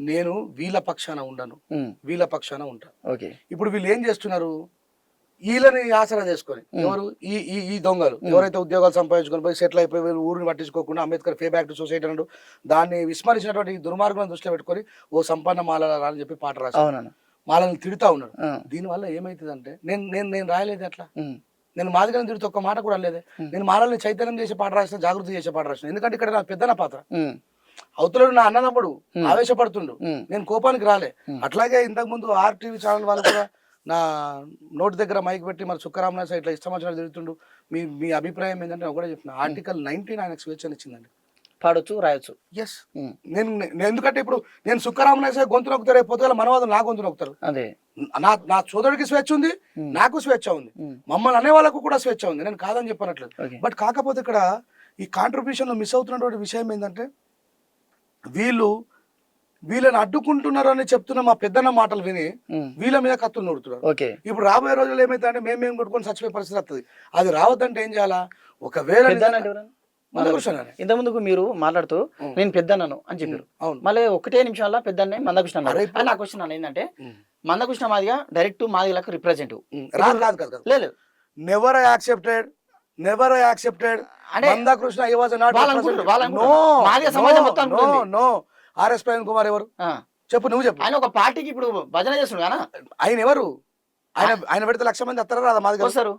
నేను వీళ్ళ పక్షాన ఉండను, వీళ్ళ పక్షాన ఉంటాను. ఇప్పుడు వీళ్ళు ఏం చేస్తున్నారు, వీళ్ళని ఆసరా చేసుకొని ఎవరు ఈ దొంగలు ఎవరైతే ఉద్యోగాలు సంపాదించుకొని పోయి సెటిల్ అయిపోయి వీళ్ళు ఊరిని పట్టించుకోకుండా Ambedkar pay back to society అన్నాడు, దాన్ని విస్మరించినటువంటి ఈ దుర్మార్గులను దృష్టిలో పెట్టుకొని ఓ సంపన్న మాల అని చెప్పి పాట రాశాను, మాలని తిడుతా ఉన్నాడు. దీనివల్ల ఏమైతుందంటే నేను రాయలేదు అట్లా, నేను మాదిగలను తిడుతూ ఒక్క మాట కూడా అనలేదే, నేను మాలని చైతన్యం చేసే పాట రాసిన, జాగృతి చేసే పాట రాసిన. ఎందుకంటే ఇక్కడ నా పెద్దన పాత్ర, అవతలడు నా అన్నదమ్ముడు ఆవేశపడుతుండు, నేను కోపానికి రాలే. అట్లాగే ఇంతకు ముందు RTV ఛానల్ వాళ్ళు కూడా నా నోటి దగ్గర మైక్ పెట్టి మరి సుక్కరామనాథ్ ఇట్లా ఇష్టం వచ్చినట్టు తిరుగుతుండు, మీ అభిప్రాయం ఏంటంటే ఒకటే చెప్తున్నా, ఆర్టికల్ 19 ఆయనకు స్వేచ్ఛను ఇచ్చిందండి, పాడొచ్చు రాయొచ్చు. ఎస్, నేను ఎందుకంటే ఇప్పుడు నేను సుక్కరామనాథ్ గొంతు నొక్కుతారు, పొద్దుగల మనవాదం నా గొంతు నొక్కుతారు. అదే నా సోదరుడికి స్వేచ్ఛ ఉంది, నాకు స్వేచ్ఛ ఉంది, మమ్మల్ని అనే వాళ్ళకు కూడా స్వేచ్ఛ ఉంది, నేను కాదని చెప్పనట్లేదు. బట్ కాకపోతే ఇక్కడ ఈ కాంట్రిబ్యూషన్ లో మిస్ అవుతున్నటువంటి విషయం ఏంటంటే వీళ్ళని అడ్డుకుంటున్నారు అని చెప్తున్న మా పెద్దన్న మాటలు విని వీళ్ళ మీద కత్తులు నూడుతున్నారు. ఇప్పుడు రాబోయే రోజుల్లో ఏమైతే అంటే మేము కొట్టుకొని చచ్చిపోయే పరిస్థితి వస్తుంది. అది రావద్దంటే ఏం చేయాలా, ఒకవేళ ఇంత ముందుకు మీరు మాట్లాడుతూ నేను పెద్దన్నను అని చెప్పారు, మళ్ళీ ఒకటే నిమిషాల్లో పెద్దన్నే మందకృష్ణ అన్నారు. నా క్వశ్చన్ ఏంటంటే మందకృష్ణ మాదిగా డైరెక్ట్ మాదిగలకు రిప్రజెంటివ్ లేదు, never accepted Mandakrishna RS Praveen Kumar ఎవరు చెప్పు, నువ్వు చెప్పు. ఆయన ఒక పార్టీకి ఇప్పుడు భజన చేస్తున్నాడు, ఆయన ఎవరు, ఆయన పెడితే 1,00,000 మంది అత్తరా రాదా మాదిగ వస్తారు.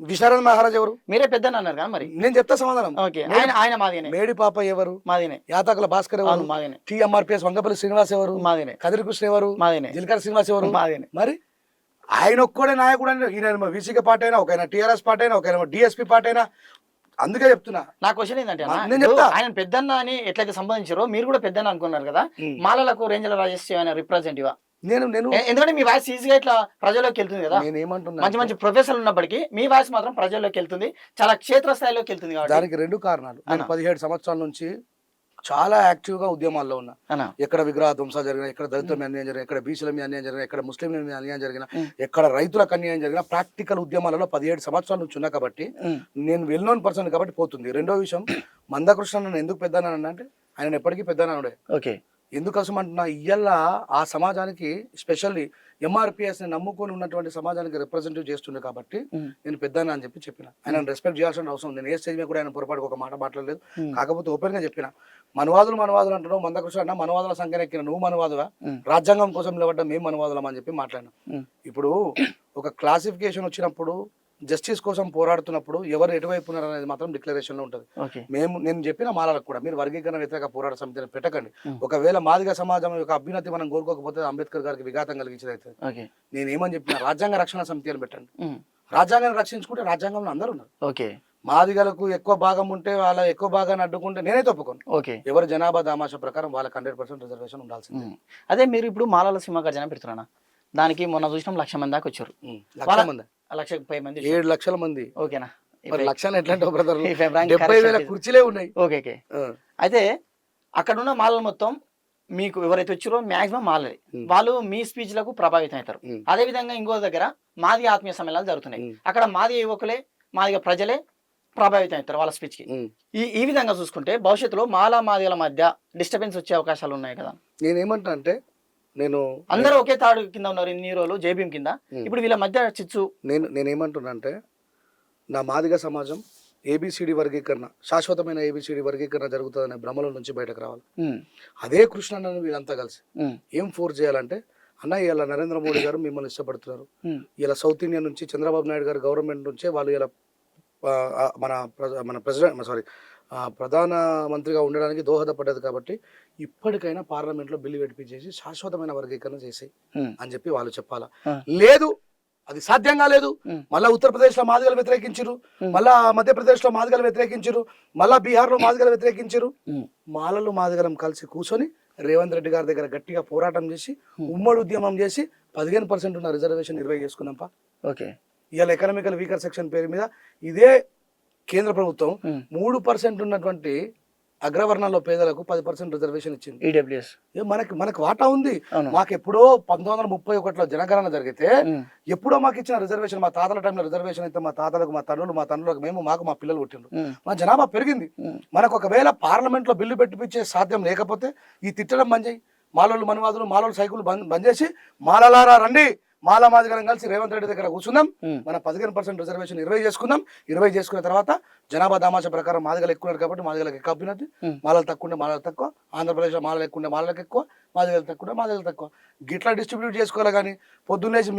విశారద్ మహారాజ్ ఎవరు, మీరే పెద్ద అన్నారు కదా, మరి నేను చెప్తా సమాధానం. ఆయన మాదినే. మేడి పాప ఎవరు, మాదినే. యాతకుల భాస్కర్ ఎవరు, మాదినే. TMRPS వంగపల్లి శ్రీనివాస్ ఎవరు, మాదినే. కదిరి కృష్ణ ఎవరు, మాదినే. జిల్కర్ శ్రీనివాస్ ఎవరు, మాదినే. మరి ఆయన ఒక్కడే నాయకుడు అని, ఈయన VCK పార్టీ అయినా, ఒక TRS పార్టీ అయినా, ఒక DSP పార్టీ అయినా. అందుకే చెప్తున్నా, నా క్వశ్చన్ ఏంటంటే ఆయన పెద్దన్న అని ఎట్లయితే సంబంధించారో మీరు కూడా పెద్దన్న అనుకున్నారు కదా, మాలలకు రేంజల రాజేష్ రిప్రజెంటివ్ నేను ఎందుకంటే మీ వాయిస్ ఈజీగా ఇట్లా ప్రజల్లోకి వెళ్తుంది కదా, మంచి మంచి ప్రొఫెసర్లు ఉన్నప్పటికీ మీ వాయిస్ మాత్రం ప్రజల్లోకి వెళ్తుంది, చాలా క్షేత్రస్థాయిలోకి వెళ్తుంది. దానికి 2 కారణాలు. నేను 17 సంవత్సరాల నుంచి చాలా యాక్టివ్ గా ఉద్యమాల్లో ఉన్నా. ఎక్కడ విగ్రహ ధ్వంసాలు జరిగినా, ఎక్కడ దళితుల మీద అన్యాయం జరిగినా, ఎక్కడ బీసీల మీద అన్యాయం జరిగినా, ఎక్కడ ముస్లింల మీద అన్యాయం జరిగినా, ఎక్కడ రైతులకు అన్యాయం జరిగినా, ప్రాక్టికల్ ఉద్యమాలలో 17 సంవత్సరాల నుంచి ఉన్నా కాబట్టి నేను వెల్ నోన్ పర్సన్ కాబట్టి పోతుంది. రెండో విషయం, మందకృష్ణ నన్ను ఎందుకు పెద్దనానంటే అంటే ఆయన ఎప్పటికీ పెద్దనానుడే. ఎందుకోసం అంటున్నా, ఇయ్యాల ఆ సమాజానికి స్పెషల్లీ MRPS ని నమ్ముకొని ఉన్నటువంటి సమాజానికి రిప్రజెంటేటివ్ చేస్తుండే కాబట్టి నేను పెద్దనా అని చెప్పిన. ఆయన రెస్పెక్ట్ చేయాల్సిన అవసరం. నేను ఏ స్టేజ్ మీద కూడా ఆయన పొరపాటు ఒక మాట మాట్లాడలేదు. కాకపోతే ఓపెన్ గా చెప్పిన, మనవాదులు అంటున్నావు, మందకృష్ణ అన్న మనవాదుల సంఖ్య ఎక్కిన, నువ్వు మనవాదువా, రాజ్యాంగం కోసం నిలబడ్డా మేము మనవాదులం అని చెప్పి మాట్లాడినా. ఇప్పుడు ఒక క్లాసిఫికేషన్ వచ్చినప్పుడు, జస్టిస్ కోసం పోరాడుతున్నప్పుడు ఎవరు ఎటువైపు ఉన్నారు అనేది మాత్రం డిక్లరేషన్ లో ఉంటుంది. నేను చెప్పిన మాలకు కూడా మీరు వర్గీకరణ వ్యతిరేక పోరాట సమితిని పెట్టకండి. ఒకవేళ మాదిగ సమాజం యొక్క అభ్యున్నతి మనం కోరుకోకపోతే అంబేద్కర్ గారికి విఘాతం కలిగించేది అవుతుంది. నేను ఏమని చెప్పిన, రాజ్యాంగ రక్షణ సమితి అని పెట్టండి. రాజ్యాంగాన్ని రక్షించుకుంటే రాజ్యాంగంలో అందరూ ఉన్నారు. మాదిగలకు ఎక్కువ భాగం ఉంటే వాళ్ళ ఎక్కువ భాగాన్ని అడ్డుకుంటే నేనైతే ఒప్పుకోను. ఎవరు జనాభా దామాష ప్రకారం వాళ్ళకి 100% రిజర్వేషన్ ఉండాల్సింది. అదే మీరు ఇప్పుడు మాలల సింహగర్జన పెడుతున్నా, దానికి మొన్న చూసినాం 1,00,000 మంది దాకా వచ్చారు. 1,00,000 మంది 1,00,000 మంది 7 లక్షల మంది. ఓకేనా, లక్షలు ఎట్లా బ్రదర్, 70,000 కుర్చీలే ఉన్నాయి. ఓకే. అయితే అక్కడ ఉన్న మాలలు మొత్తం మీకు ఎవరైతే వచ్చారో మాక్సిమం మాలలే, వాళ్ళు మీ స్పీచ్ లకు ప్రభావితం అవుతారు. అదే విధంగా ఇంకో దగ్గర మాది ఆత్మీయ సమ్మేళనాలు జరుగుతున్నాయి, అక్కడ మాది యువకులే మాదిగా ప్రజలే ప్రభావితం అవుతారు వాళ్ళ స్పీచ్ కి. ఈ విధంగా చూసుకుంటే భవిష్యత్తులో మాదిగల మధ్య డిస్టర్బెన్స్ వచ్చే అవకాశాలు ఉన్నాయి కదా. నేనేమంటా అంటే, నేను అందరూ ఒకే తాడు కింద ఉన్నారు ఇన్ని రోజులు జేబీఎం కింద, ఇప్పుడు వీళ్ళ మధ్య చిచ్చు. నేనేమంటున్నా అంటే, నా మాదిగ సమాజం ABCD వర్గీకరణ, శాశ్వతమైన ABCD వర్గీకరణ జరుగుతుందనే భ్రమల నుంచి బయటకు రావాలి. అదే కృష్ణన్నను వీళ్ళంతా కలిసి ఏం ఫోర్స్ చేయాలంటే, అన్న ఇలా నరేంద్ర మోడీ గారు మిమ్మల్ని ఇష్టపడుతున్నారు, ఇలా సౌత్ ఇండియా నుంచి చంద్రబాబు నాయుడు గారు గవర్నమెంట్ నుంచే వాళ్ళు ఇలా మన ప్రెసిడెంట్ సారీ ప్రధాన మంత్రిగా ఉండడానికి దోహదపడ్డది. కాబట్టి ఇప్పటికైనా పార్లమెంట్లో బిల్లు పెట్టించేసి శాశ్వతమైన వర్గీకరణ చేసేయి అని చెప్పి వాళ్ళు చెప్పాలా. లేదు అది సాధ్యం కాలేదు, మళ్ళా ఉత్తరప్రదేశ్లో మాదిగలు వ్యతిరేకించారు, మళ్ళా మధ్యప్రదేశ్లో మాదిగలు వ్యతిరేకించారు, మళ్ళా బీహార్లో మాదిగలు వ్యతిరేకించారు. మాలలు మాదిగలం కలిసి కూర్చొని రేవంత్ రెడ్డి గారి దగ్గర గట్టిగా పోరాటం చేసి ఉమ్మడి ఉద్యమం చేసి 15% ఉన్న రిజర్వేషన్ 20 చేసుకున్నాంపా. ఓకే, ఇవాళ ఎకనామికల్ వీకర్ సెక్షన్ పేరు మీద ఇదే కేంద్ర ప్రభుత్వం 3% ఉన్నటువంటి అగ్రవర్ణాల్లో పేదలకు 10% రిజర్వేషన్ ఇచ్చింది. ఈడబ్ల్యూఎస్ మనకు వాటా ఉంది. మాకు ఎప్పుడో 1931లో జనగణన జరిగితే ఎప్పుడో మాకు ఇచ్చిన రిజర్వేషన్, మా తాతల టైంలో రిజర్వేషన్ అయితే మా తాతలకు, మా తండ్రులకు, మేము మాకు మా పిల్లలు పుట్టిండ్రు, మా జనాభా పెరిగింది. మనకు ఒకవేళ పార్లమెంట్ లో బిల్లు పెట్టిపించే సాధ్యం లేకపోతే ఈ తిట్టడం బంద్ చేయి. మాలోళ్ళు మనువాదులు, మాలోళ్ళు సైకిల్ బంద్ చేసి మాలలారా రండి, మాలా మాదిగలం కలిసి రేవంత్ రెడ్డి దగ్గర కూర్చుందాం, మన 15% రిజర్వేషన్ 20 చేసుకుందాం. 20 చేసుకున్న తర్వాత జనాభా దామాషా ప్రకారం మాదిగలు ఎక్కువ ఉన్నారు కాబట్టి మాదిగలకు ఎక్కువ అప్పినట్టు, మాలలు తక్కువ ఉండే మాలలు తక్కువ, ఆంధ్రప్రదేశ్లో మాలలు ఎక్కువ ఉండే మాలలకు ఎక్కువ, మాదిగలు తక్కువ ఉండే మాదిగలు తక్కువ, గిట్లా డిస్ట్రిబ్యూట్ చేసుకోవాలి. కానీ పొద్దున్నేసి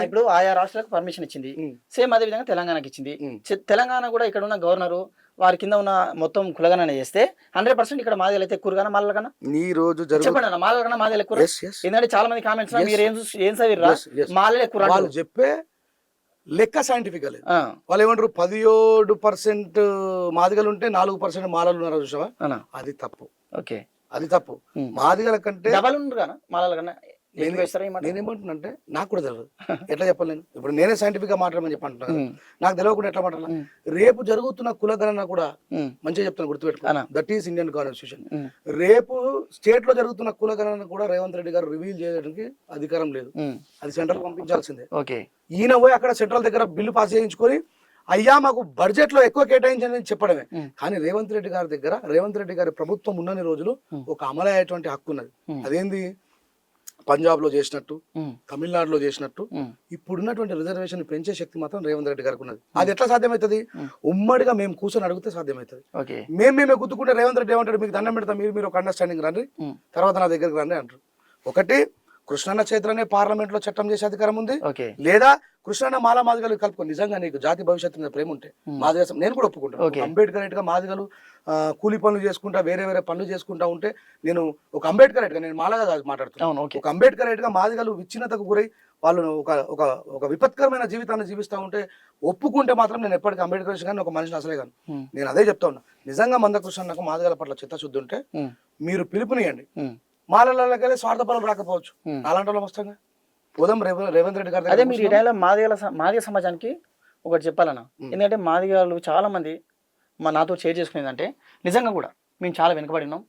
ఇప్పుడు ఆయా రాష్ట్రాలకు పర్మిషన్ ఇచ్చింది, సేమ్ అదే విధంగా తెలంగాణకి ఇచ్చింది. తెలంగాణ కూడా ఇక్కడ ఉన్న గవర్నరు వారి కింద ఉన్న మొత్తం కులగణన చేస్తే 100% ఇక్కడ మాదిగలు అయితే ఎక్కువ కన్నా మాలల కన్నా. ఈ రోజు చెప్పండి అన్న, మాలల కన్నా మాదిగలు ఎక్కువ. ఎందుకంటే చాలా మంది కామెంట్స్ మీరు ఏం చదివిరా మాలలు ఎక్కువ వాళ్ళు చెప్పే లెక్క సైంటిఫిక్ లేదు. వాళ్ళు ఏమంటారు 17% మాదిగలు ఉంటే 4% మాలలు ఉన్నారు చూసావా, అది తప్పు. ఓకే, అది తప్పు. మాదిగల కంటే డబల్ ఉండరు కదా మాలల కన్నా. నేనేమంటున్నా నాకు కూడా తెలియదు, ఎట్లా చెప్పలేను. ఇప్పుడు నేనే సైంటిఫిక్ గా మాట్లాడమని చెప్పంటున్నాను, నాకు తెలియకుండా ఎట్లా మాట్లాడాలి. రేపు జరుగుతున్న కులగణన కూడా మంచిగా చెప్తాను, గుర్తుపెట్టుకో. That is Indian constitution. రేపు స్టేట్ లో జరుగుతున్న కులగణన కూడా రేవంత్ రెడ్డి గారు రివీల్ చేయడానికి అధికారం లేదు, అది సెంట్రల్ పంపించాల్సిందే. ఈయన పోయి అక్కడ సెంట్రల్ దగ్గర బిల్లు పాస్ చేయించుకొని అయ్యా మాకు బడ్జెట్ లో ఎక్కువ కేటాయించని చెప్పడమే. కానీ రేవంత్ రెడ్డి గారి దగ్గర, రేవంత్ రెడ్డి గారి ప్రభుత్వం ఉన్నన్ని రోజులు ఒక అమలయ్యేటువంటి హక్కు ఉన్నది. అదేంది, పంజాబ్ లో చేసినట్టు, తమిళనాడులో చేసినట్టు ఇప్పుడున్నటువంటి రిజర్వేషన్ పెంచే శక్తి మాత్రం రేవంత్ రెడ్డి గారికి ఉన్నది. అది ఎట్లా సాధ్యమవుతుంది? ఉమ్మడిగా మేము కూర్చొని అడిగితే సాధ్యమవుతుంది. మేమే గుర్తుకుంటే రేవంత్ రెడ్డి ఏమంటాడు, మీకు దండం పెడతా, మీరు ఒక అండర్స్టాండింగ్ రండి, తర్వాత నా దగ్గరికి రండి అంటారు. ఒకటి, కృష్ణన్న చేతులనే పార్లమెంట్ లో చట్టం చేసే అధికారం ఉంది, లేదా కృష్ణన్న మాలా మాదిగలు కలుపుకో. నిజంగా నీకు జాతి భవిష్యత్తు మీద ప్రేమ ఉంటే మాదిగ, నేను కూడా ఒప్పుకుంటాను. అంబేద్కర్ రైట్ గా మాదిగలు కూలి పనులు చేసుకుంటా, వేరే వేరే పనులు చేసుకుంటా ఉంటే నేను ఒక అంబేద్కర్ రైట్ గా, నేను మాలాగా మాట్లాడుతున్నాను, ఒక అంబేద్కర్ రైట్ గా మాదిగలు విచ్ఛిన్నతకు గురై వాళ్ళు ఒక విపత్కరమైన జీవితాన్ని జీవిస్తూ ఉంటే ఒప్పుకుంటే మాత్రం నేను ఎప్పటికీ అంబేద్కర్ కానీ ఒక మనిషిని అసలే కాను. నేను అదే చెప్తా ఉన్నా, నిజంగా మందకృష్ణన్నకు మాదిగల పట్ల చిత్తశుద్ధి ఉంటే మీరు పిలుపునియండి. మాలలకెళ్ళి స్వార్థ పనులు రాకపోవచ్చు, అలాంటి వాళ్ళం వస్తాగా పోదాం రేవంత్ రెడ్డి గారి. అదే మీరు ఈ టైంలో మాదిగ సమాజానికి ఒకటి చెప్పాలన్నా, ఎందుకంటే మాదిగలు చాలా మంది నాతో షేర్ చేసుకునేదంటే నిజంగా కూడా మేము చాలా వెనుకబడి ఉన్నాం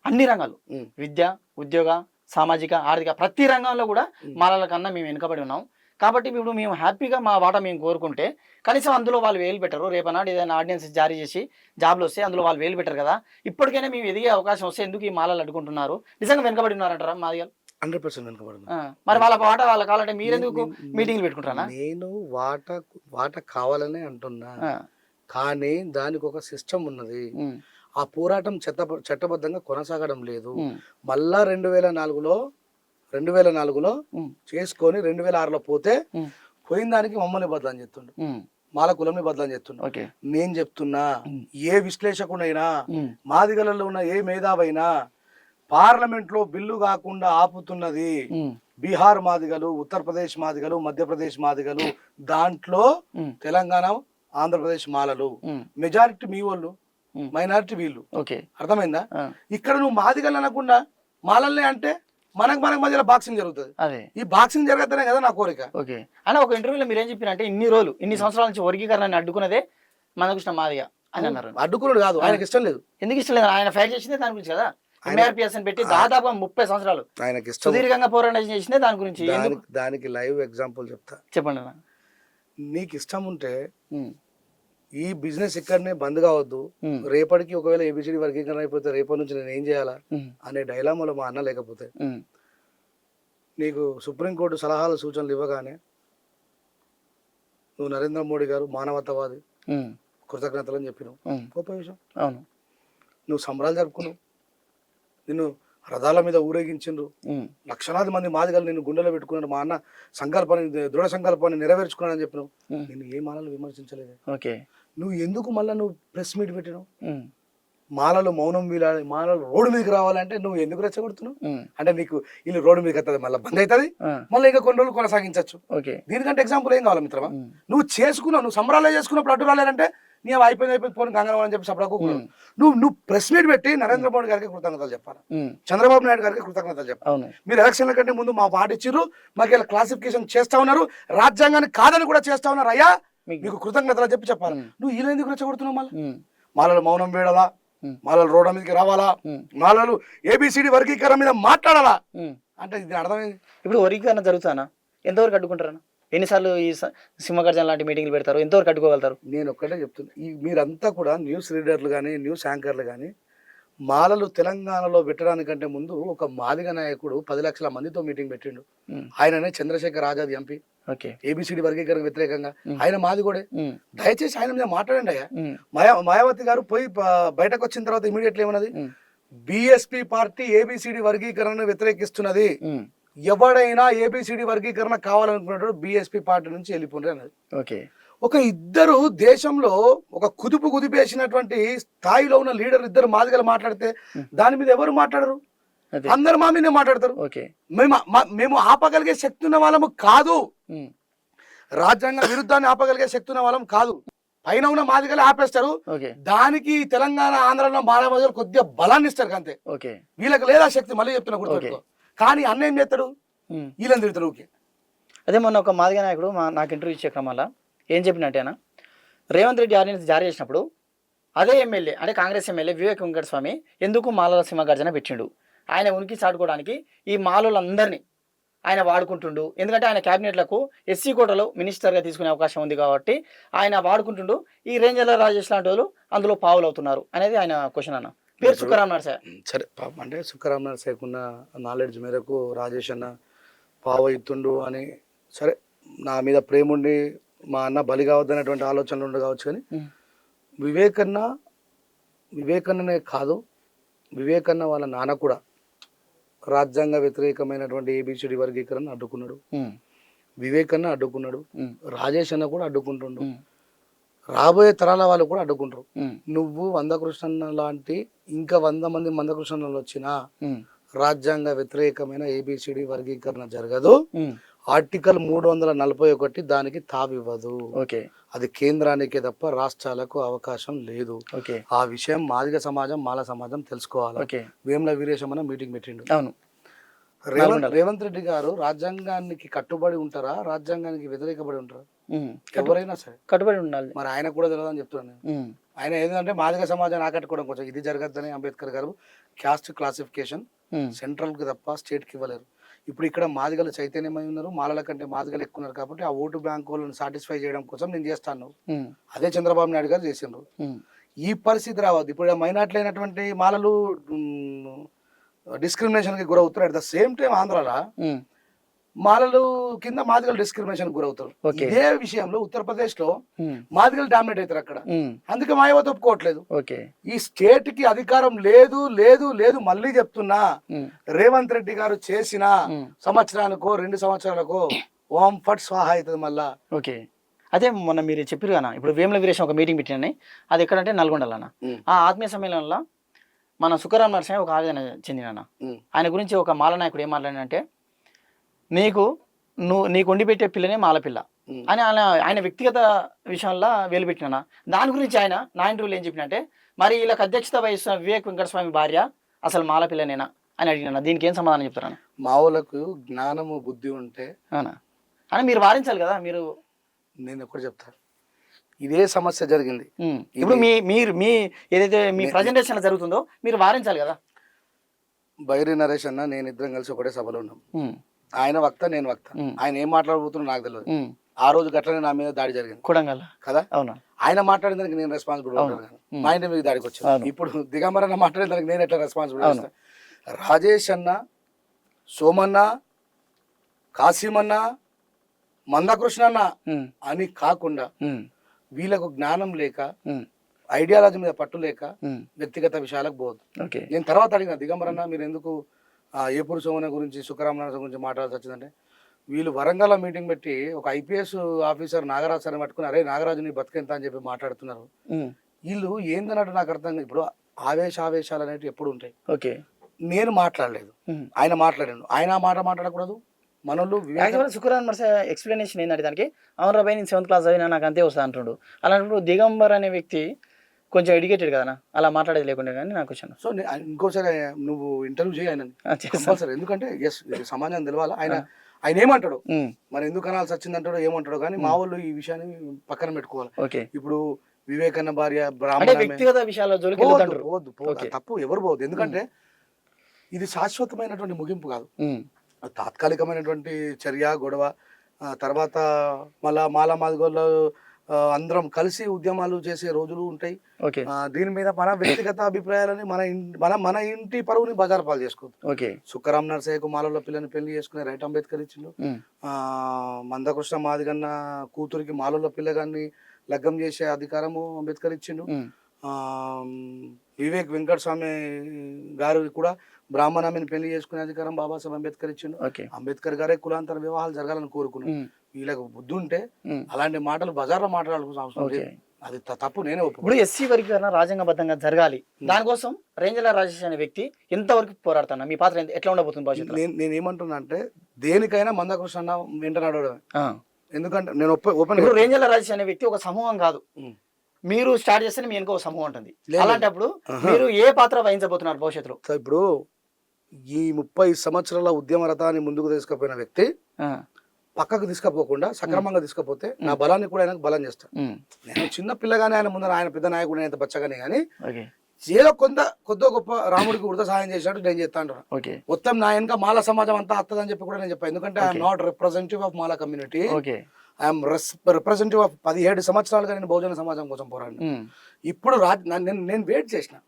అన్ని రంగాలు, విద్య, ఉద్యోగ, సామాజిక, ఆర్థిక, ప్రతి రంగంలో కూడా మాలల కన్నా మేము వెనుకబడి ఉన్నాం. కాబట్టి ఇప్పుడు మేము హ్యాపీగా మా వాటా మేము కోరుకుంటే కనీసం అందులో వాళ్ళు వేలు పెట్టరు. రేపనాడు ఏదైనా ఆర్డినెన్స్ జారీ చేసి జాబ్లు వస్తే అందులో వాళ్ళు వేలు పెట్టరు కదా. ఇప్పటికైనా మేము ఎదిగే అవకాశం వస్తే ఎందుకు ఈ మాలలు అడ్డుకుంటున్నారు? నిజంగా వెనుకబడి ఉన్నారంటారా మాదిగలు? 100% వెనుకబడి. మరి వాళ్ళ వాటా వాళ్ళ కావాలంటే మీరెందుకు మీటింగ్లు పెట్టుకుంటారా? నేను వాటా కావాలనే అంటున్నా, కానీ దానికి ఒక సిస్టమ్ ఉన్నది. ఆ పోరాటం చట్టబద్ధంగా కొనసాగడం లేదు. మళ్ళా 2004లో చేసుకొని 2006లో పోయిన దానికి మమ్మల్ని బదలాం చెప్తుండు, మాల కులంని బదలాం చెప్తుండు. నేను చెప్తున్నా, ఏ విశ్లేషకుడైనా, మాదిగలలో ఉన్న ఏ మేధావైనా పార్లమెంట్ లో బిల్లు కాకుండా ఆపుతున్నది బీహార్ మాదిగలు, ఉత్తరప్రదేశ్ మాదిగలు, మధ్యప్రదేశ్ మాదిగలు, దాంట్లో తెలంగాణ, ఆంధ్రప్రదేశ్ మాలలు. మెజారిటీ మీ వాళ్ళు, మైనారిటీ వీళ్ళు. అర్థమైందా? ఇక్కడ నువ్వు మాదిగలు అనకుండా మాలల్ని అంటే మనకు మధ్యలో బాక్సింగ్ జరుగుతుంది. ఈ బాక్సింగ్ జరగద్దనే కదా నా కోరిక. అన్న ఒక ఇంటర్వ్యూలో మీరు ఏం చెప్పారంటే ఇన్ని సంవత్సరాల నుంచి వర్గీకరణ అడ్డుకున్నదే మందకృష్ణ మాదిగ అని అన్నారు. అడ్డుకున్నాడు కాదు, ఆయనకి ఇష్టం లేదు. ఎందుకు ఇష్టం లేదు? ఆయన ఫైట్ చేసిందే దాని గురించి కదా. ఎంఆర్పిఎస్ పెట్టి దాదాపు 30 సంవత్సరాలు ఆయనకి సుదీర్ఘంగా పోరాటం చేసిందే దాని గురించి. దానికి లైవ్ ఎగ్జాంపుల్ చెప్తా, చెప్పండి అన్న. నీకు ఇష్టం ఉంటే ఈ బిజినెస్ ఇక్కడనే బంద్ కావద్దు, రేపటికి ఒకవేళ ఏబిసిడి వర్గీకరణ అయిపోతే రేపటి నుంచి నేను ఏం చేయాలా అనే డైలామాలో మా అన్న లేకపోతే నీకు సుప్రీంకోర్టు సలహాలు సూచనలు ఇవ్వగానే నువ్వు నరేంద్ర మోడీ గారు మానవతావాది, కృతజ్ఞతలు అని చెప్పినావు, గొప్ప విషయం. నువ్వు సంబరాలు జరుపుకున్నావు, నిన్ను రథాల మీద ఊరేగించిండ్రు, లక్షలాది మంది మాదిగలు నిన్ను గుండెలో పెట్టుకున్నాడు, మా అన్న దృఢ సంకల్పాన్ని నెరవేర్చుకున్నాడని చెప్పినావు. నిన్ను ఏ మానలు విమర్శించలేదు. నువ్వు ఎందుకు మళ్ళీ నువ్వు ప్రెస్ మీట్ పెట్టినావు? ఉమ్, మాలలు మౌనం వీలాలి, మాలలు రోడ్డు మీదకి రావాలంటే నువ్వు ఎందుకు రెచ్చగొడుతున్నావు? ఉమ్, అంటే నీకు వీళ్ళు రోడ్డు మీదకి వస్తుంది, మళ్ళీ బంద్ అవుతుంది, ఆ, మళ్ళీ ఇంకా కొన్ని రోజులు కొనసాగించవచ్చు. ఓకే. దీనికంటే ఎగ్జాంపుల్ ఏం కావాలి మిత్రమా? ఉమ్, నువ్వు చేసుకున్నావు, నువ్వు సంబరాలే చేసుకున్నప్పుడు అడ్డు రాలేదంటే నీ అయిపోయింది పోనీ గంగరావు అని చెప్పి సపడకు. ఉమ్, నువ్వు ప్రెస్ మీట్ పెట్టి నరేంద్ర మోడీ గారికి కృతజ్ఞతలు చెప్పాలి, ఉమ్, చంద్రబాబు నాయుడు గారికి కృతజ్ఞతలు చెప్పాలి. అవును. మీరు ఎలక్షన్ల కంటే ముందు మా పార్టీ ఇచ్చిర్రు, మాకు ఇలా క్లాసిఫికేషన్ చేస్తా ఉన్నారు, రాజ్యాంగాన్ని కాదని కూడా చేస్తా ఉన్నారు, అయ్యా మీకు కృతజ్ఞతలు చెప్పి చెప్పాలి. ఉమ్, నువ్వు ఇలా ఎందుకు రెచ్చగొడుతున్నావు? మళ్ళీ ఉమ్, మాలలు మౌనం వేడాలా, ఉమ్, మాలలు రోడ్ల మీదకి రావాలా, ఉమ్, మాలలు ఏబిసిడి వర్గీకరణ మీద మాట్లాడాలా ఉమ్. అంటే ఇది అర్థమైంది. ఇప్పుడు వర్గీకరణ జరుగుతానా? ఎంతవరకు అడ్డుకుంటారన్న? ఎన్నిసార్లు ఈ సింహగర్జన లాంటి మీటింగ్లు పెడతారు? ఎంతవరకు అడ్డుకోగలుగుతారు? నేను ఒక్కటే చెప్తున్నా, ఈ మీరంతా కూడా న్యూస్ రీడర్లు కానీ న్యూస్ యాంకర్లు కానీ మాలలు తెలంగాణలో పెట్టడానికంటే ముందు ఒక మాదిగ నాయకుడు 10 లక్షల మందితో మీటింగ్ పెట్టిండు. ఉమ్, ఆయననే Chandrashekhar Azad MP, okay. ABCD వర్గీకరణ వ్యతిరేకంగా ఆయన మాదిగోడే. ఉమ్, దయచేసి ఆయన మీద మాట్లాడండి అయ్యా. ఉమ్, మాయావతి గారు పోయి బయటకు వచ్చిన తర్వాత ఇమీడియట్లీ ఏమన్నది, ఉమ్, బిఎస్పి పార్టీ ఏబిసిడి వర్గీకరణను వ్యతిరేకిస్తున్నది, ఉమ్, ఎవడైనా ఏబిసిడి వర్గీకరణ కావాలనుకున్నట్టు బిఎస్పి పార్టీ నుంచి వెళ్ళిపోండి అన్నది. ఓకే. ఒక ఇద్దరు దేశంలో ఒక కుదిపేసినటువంటి స్థాయిలో ఉన్న లీడర్ ఇద్దరు మాదిగలు మాట్లాడితే దాని మీద ఎవరు మాట్లాడరు? అదే. అందరు మా మీదే మాట్లాడతారు. ఓకే. మేము ఆపగలిగే శక్తి ఉన్న వాళ్ళము కాదు, ఉమ్, రాజ్యాంగ విరుద్ధాన్ని ఆపగలిగే శక్తి ఉన్న వాళ్ళం కాదు. పైన ఉన్న మాదిగలే ఆపేస్తారు, ఓకే. దానికి తెలంగాణ ఆంధ్రలో మానవాదులు కొద్దిగా బలాన్ని ఇస్తారు అంతే. ఓకే. వీళ్ళకి లేదా శక్తి, మళ్ళీ చెప్తున్నా గుర్తుపెట్టుకో. కానీ అన్న ఏం చేస్తాడు, ఉమ్. వీళ్ళని తిడతాడు. ఓకే. అదే మొన్న ఒక మాదిగ నాయకుడు నాకు ఇంటర్వ్యూ ఇచ్చే క్రమంలో ఏం చెప్పినట్టేనా, రేవంత్ రెడ్డి ఆర్డినెన్స్ జారీ చేసినప్పుడు అదే ఎమ్మెల్యే అంటే కాంగ్రెస్ ఎమ్మెల్యే వివేక్ వెంకటస్వామి ఎందుకు మాలల సింహగర్జన పెట్టిండు, ఆయన ఉనికి చాటుకోవడానికి ఈ మాలలందరినీ ఆయన వాడుకుంటుండు. ఎందుకంటే ఆయన క్యాబినెట్లకు ఎస్సీ కోటలో మినిస్టర్గా తీసుకునే అవకాశం ఉంది కాబట్టి ఆయన వాడుకుంటుండు. ఈ రేంజర్ల రాజేష్ లాంటి వాళ్ళు అందులో పావులు అవుతున్నారు అనేది ఆయన క్వశ్చన్. అన్న పేరు సుఖరాం నరసయ్య. సరే పాపం, అంటే సుఖరాం నరసయ్యకున్న నాలెడ్జ్ మేరకు రాజేష్ అన్న పావు ఇస్తుండు అని, సరే నా మీద ప్రేమ ఉండి మా అన్న బలి కావద్దనేటువంటి ఆలోచనలు ఉండు కావచ్చు. కానీ వివేకన్ననే కాదు, వివేకన్న వాళ్ళ నాన్న కూడా రాజ్యాంగ వ్యతిరేకమైనటువంటి ఏబిసిడి వర్గీకరణ అడ్డుకున్నాడు, వివేకన్న అడ్డుకున్నాడు, రాజేష్ అన్న కూడా అడ్డుకుంటుండు, రాబోయే తరాల వాళ్ళు కూడా అడ్డుకుంటారు. నువ్వు మందకృష్ణ లాంటి ఇంకా 100 మంది మందకృష్ణలు వచ్చినా రాజ్యాంగ వ్యతిరేకమైన ఏబిసిడి వర్గీకరణ జరగదు. ఆర్టికల్ 341 దానికి తావివ్వదు. అది కేంద్రానికే తప్ప రాష్ట్రాలకు అవకాశం లేదు. ఆ విషయం మాదిగ సమాజం మాల సమాజం తెలుసుకోవాలి. వేముల వీరేశం అన్న మీటింగ్ పెట్టిండు. రేవంత్ రెడ్డి గారు రాజ్యాంగానికి కట్టుబడి ఉంటారా, రాజ్యాంగానికి వ్యతిరేకబడి ఉంటారా? ఎవరైనా సరే కట్టుబడి ఉండాలి. మరి ఆయన కూడా తెలియదని చెప్తున్నాను నేను. ఆయన ఏంటంటే మాదిగ సమాజాన్ని ఆకట్టుకోవడం కోసం ఇది జరగద్దని అంబేద్కర్ గారు క్యాస్ట్ క్లాసిఫికేషన్ సెంట్రల్ కి తప్ప స్టేట్ కి ఇవ్వలేరు. ఇప్పుడు ఇక్కడ మాదిగలు చైతన్యమై ఉన్నారు, మాలల కంటే మాదిగలు ఎక్కువ ఉన్నారు కాబట్టి ఆ ఓటు బ్యాంక్ వాళ్ళని సాటిస్ఫై చేయడం కోసం నేను చేస్తాను. అదే చంద్రబాబు నాయుడు గారు చేసిండ్రు. ఈ పరిస్థితి రావద్దు. ఇప్పుడు మైనార్టీ అయినటువంటి మాలలు డిస్క్రిమినేషన్ కి గురవుతారు. అట్ ద సేమ్ టైం ఆంధ్రాలో మాలలు కింద మాదిగలు డిస్క్రిమినేషన్ గురవుతారు. ఇదే విషయంలో ఉత్తరప్రదేశ్ లో మాదిగలు డామినేట్ అవుతారు అక్కడ. అందుకే మాయావతి ఒప్పుకోవట్లేదు. ఈ స్టేట్ కి అధికారం లేదు లేదు లేదు. మళ్ళీ చెప్తున్నా, రేవంత్ రెడ్డి గారు చేసిన సంవత్సరానికో 2 సంవత్సరాలకో ఓం ఫట్ స్వాహ అవుతుంది మళ్ళా. అదే మొన్న మీరు చెప్పారు కదా, ఇప్పుడు వేముల వీరేశం ఒక మీటింగ్ పెట్టినని, అది ఎక్కడంటే నల్గొండలో. ఆ ఆత్మీయ సమ్మేళనంలో మన సుఖరాం నరసయ్య ఒక ఆవేదన చెందిన ఆయన గురించి ఒక మాల నాయకుడు ఏం మాట్లాడినంటే, నీకు వండి పెట్టే పిల్లనే మాలపిల్ల అని ఆయన వ్యక్తిగత విషయంలో వెలుపెట్టినా. దాని గురించి ఆయన నా ఇంటర్వ్యూలో ఏం చెప్పినంటే, మరి వీళ్ళకి అధ్యక్షత వహిస్తున్న వివేక్ వెంకటస్వామి భార్య అసలు మాలపిల్లనేనా అని అడిగినా. దీనికి ఏం సమాధానం చెప్తారా? మావులకు జ్ఞానము బుద్ధి ఉంటే అవునా అని మీరు వారించాలి కదా. మీరు నేను ఎప్పుడు చెప్తాను, ఇదే సమస్య జరిగింది. ఇప్పుడు మీ ఏదైతే మీ ప్రజెంటేషన్ జరుగుతుందో మీరు వారించాలి కదా. బైరి నరేష్ అన్న నేను ఇద్దరం కలిసి ఒకటే సభలో ఉన్నాం. ఆయన వక్త, నేను వక్త. ఆయన ఏం మాట్లాడబోతున్నా నాకు తెలియదు. ఆ రోజు గట్లనే నా మీద దాడి జరిగింది కొడంగల్ కదా. అవునా? ఆయన మాట్లాడిన దానికి నేను రెస్పాన్సిబుల్ ఉంటాను. మా ఇంటి మీద దాడికి వచ్చాను. ఇప్పుడు దిగంబర్ అన్న మాట్లాడిన దానికి నేను ఎట్లా రెస్పాన్సిబుల్ చేస్తాను? రాజేష్ అన్న, సోమన్న, కాసిమన్న, మందకృష్ణ అన్న అని కాకుండా వీళ్ళకు జ్ఞానం లేక, ఐడియాలజీ మీద పట్టు లేక వ్యక్తిగత విషయాలకు పోదు. నేను తర్వాత అడిగిన దిగంబర్ అన్న, మీరు ఎందుకు ఏపూరు సోమన్న గురించి సుఖరామనాథ గురించి మాట్లాడాల్సి వచ్చిందంటే, వీళ్ళు వరంగల్ మీటింగ్ పెట్టి ఒక ఐపీఎస్ ఆఫీసర్ నాగరాజు అని పట్టుకుని అరే నాగరాజు నీ బతికెంత అని చెప్పి మాట్లాడుతున్నారు. వీళ్ళు ఏందన్నట్టు నాకు అర్థం కాదు. ఇప్పుడు ఆవేశాలు అనేవి ఎప్పుడు ఉంటాయి. ఓకే, నేను మాట్లాడలేదు, ఆయన మాట్లాడాను, ఆయన మాట మాట్లాడకూడదు. మనోళ్ళు శుక్రవారం మరి ఎక్స్ప్లెనేషన్ ఏంటంటే దానికి, అవును రాబాయ్ నేను 7th క్లాస్ చదివినా నాకు అంతే వస్తా అంటుండు. అలాంటప్పుడు దిగంబర్ అనే వ్యక్తి కొంచెం ఎడ్యుకేటెడ్ కదా, అలా మాట్లాడేది లేకుండా కానీ నాకు వచ్చాను. సో ఇంకోసారి నువ్వు ఇంటర్వ్యూ చేయి ఆయన, ఎందుకంటే ఎస్ సమాజం తెలవాలి. ఆయన ఏమంటాడు మరి, ఎందుకు అనాల్సి వచ్చిందంటాడో ఏమంటాడో కానీ మా వాళ్ళు ఈ విషయాన్ని పక్కన పెట్టుకోవాలి. ఓకే, ఇప్పుడు వివేకన్న భార్య వ్యక్తిగత విషయాల జోలికి తప్పు ఎవరు పోవద్దు. ఎందుకంటే ఇది శాశ్వతమైనటువంటి ముగింపు కాదు, తాత్కాలికమైనటువంటి చర్య గొడవ. తర్వాత మాల మాదిగోళ్ళు అందరం కలిసి ఉద్యమాలు చేసే రోజులు ఉంటాయి. దీని మీద మన వ్యక్తిగత అభిప్రాయాలని మన ఇంటి పరువుని బజారు పాలు చేసుకోవద్దు. సుక్కరాం నరసయ్యకు మాలలో పిల్లని పెళ్లి చేసుకునే రైట్ అంబేద్కర్ ఇచ్చిండు. మందకృష్ణ మాదిగన్న కూతురికి మాలలో పిల్లగాన్ని లగ్గం చేసే అధికారము అంబేద్కర్ ఇచ్చిండు. వివేక్ వెంకటస్వామి గారు కూడా బ్రాహ్మణామిని పెళ్లి చేసుకునే అధికారం బాబాసాహెబ్ అంబేద్కర్ ఇచ్చిండు. అంబేద్కర్ గారే కులాంతర వివాహాలు జరగాలని కోరుకున్నాడు. వీళ్ళకి బుద్ధి ఉంటే అలాంటి మాటలు బజార్లో మాట్లాడాల్సిన అవసరం లేదు. అది తప్పు, నేనే ఒప్పుకో. ఇప్పుడు ఎస్సీ వర్గీకరణ రాజ్యాంగబద్ధంగా జరగాలి, దానికోసం రేంజల రాజేష్ అనే వ్యక్తి ఎంతవరకు పోరాడుతున్నా, మీ పాత్ర ఎట్లా ఉండబోతుంది భవిష్యత్తు? నేను ఏమంటున్నా అంటే దేనికైనా మందకృష్ణ అన్న వెంట నడవడమే. ఎందుకంటే నేను ఓపెన్ రేంజల రాజేష్ అనే వ్యక్తి ఒక సమూహం కాదు, మీరు స్టార్ట్ చేస్తే మీ వెనుక ఒక సమూహం ఉంటుంది. అలాంటప్పుడు మీరు ఏ పాత్ర వహించబోతున్నారు భవిష్యత్తులో? ఇప్పుడు ఈ 30 సంవత్సరాల ఉద్యమ రథాన్ని ముందుకు తీసుకుపోయిన వ్యక్తి పక్కకు తీసుకపోకుండా సక్రమంగా తీసుకపోతే నా బలాన్ని కూడా ఆయనకు బలం చేస్తాను. నేను చిన్న పిల్లగానే ఆయన ముందర, ఆయన పెద్ద నాయకుడు ఆయన బచ్చగానే కానీ ఏదో కొద్ది గొప్ప రాముడికి వృధ సాయం చేసినట్టు నేను చెప్తాను. మొత్తం నా వెనక మాల సమాజం అంతా వస్తుందని చెప్పి కూడా నేను చెప్పాను. ఎందుకంటే I'm not representative of Mala community, I'm representative of 17 సంవత్సరాలుగా నేను బహుజన సమాజం కోసం పోరాడిన. ఇప్పుడు నేను వెయిట్ చేసిన.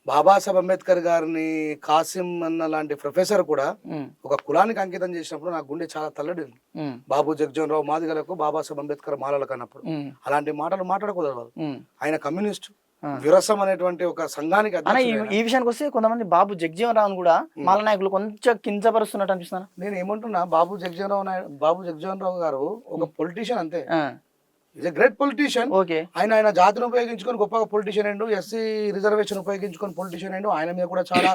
బాబాసాహెబ్ అంబేద్కర్ గారిని కాసిం అన్న లాంటి ప్రొఫెసర్ కూడా ఒక కులానికి అంకితం చేసినప్పుడు నాకు గుండె చాలా తల్లడింది. బాబు జగజీవన్ రావు మాదిగలకు బాబాసాహెబ్ అంబేద్కర్ మాలలకు అన్నప్పుడు అలాంటి మాటలు మాట్లాడకూడదు వాళ్ళు. ఆయన కమ్యూనిస్ట్ విరసం అనేటువంటి ఒక సంఘానికి. ఈ విషయానికి వస్తే కొంతమంది బాబు జగజీవన్ రావు కూడా మాల నాయకులు కొంచెం కించపరుస్తున్నట్టు అనిపిస్తున్నా. నేను ఏమంటున్నా, బాబు జగజీవన్ రావు గారు ఒక పొలిటీషియన్ అంతే, ఈజ్ ఎ గ్రేట్ పొలిటీషియన్. ఆయన జాతిని ఉపయోగించుకొని గొప్పగా పొలిటీషియన్ అయ్యిండు, ఎస్సీ రిజర్వేషన్ ఉపయోగించుకొని పొలిటీషియన్ అయ్యిండు. ఆయన మీద కూడా చాలా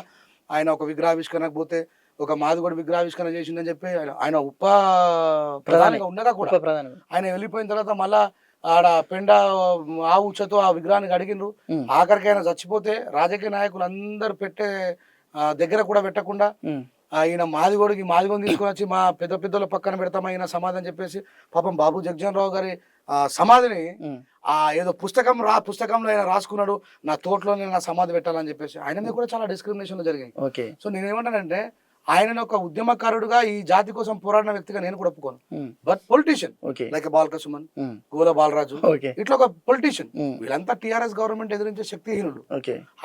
ఆయన ఒక విగ్రహావిష్కరణకు పోతే ఒక మాదిగోడు విగ్రహావిష్కరణ చేసిందని చెప్పి ఆయన ఉప ప్రధానిగా ఉండగా కూడా ఆయన వెళ్ళిపోయిన తర్వాత మళ్ళా ఆడ పెండ ఆ ఉచ్చతో ఆ విగ్రహానికి అడిగిండ్రు. ఆఖరికి ఆయన చచ్చిపోతే రాజకీయ నాయకులు అందరు పెట్టే దగ్గర కూడా పెట్టకుండా ఆయన మాదిగోడిని తీసుకొని వచ్చి మా పెద్దల పక్కన పెడతాం ఆయన సమాధానం చెప్పేసి పాపం బాబు జగజీవన్ రావు గారి సమాధిని ఏదో పుస్తకంలో ఆయన రాసుకున్నాడు, నా తోటలోనే నా సమాధి పెట్టాలని చెప్పేసి. ఆయన మీద కూడా చాలా డిస్క్రిమినేషన్లు జరిగాయి. సో నేనేమంటానంటే ఆయన ఒక ఉద్యమకారుడుగా ఈ జాతి కోసం పోరాడిన వ్యక్తిగా నేను కూడా ఒప్పుకోను. బట్ పొలిటీషియన్ లైక్ బాలక సుమన్, గోల బాలరాజు, ఇట్లా ఒక పొలిటీషియన్. వీళ్ళంతా టిఆర్ఎస్ గవర్నమెంట్ ఎదిరించే శక్తిహీనుడు.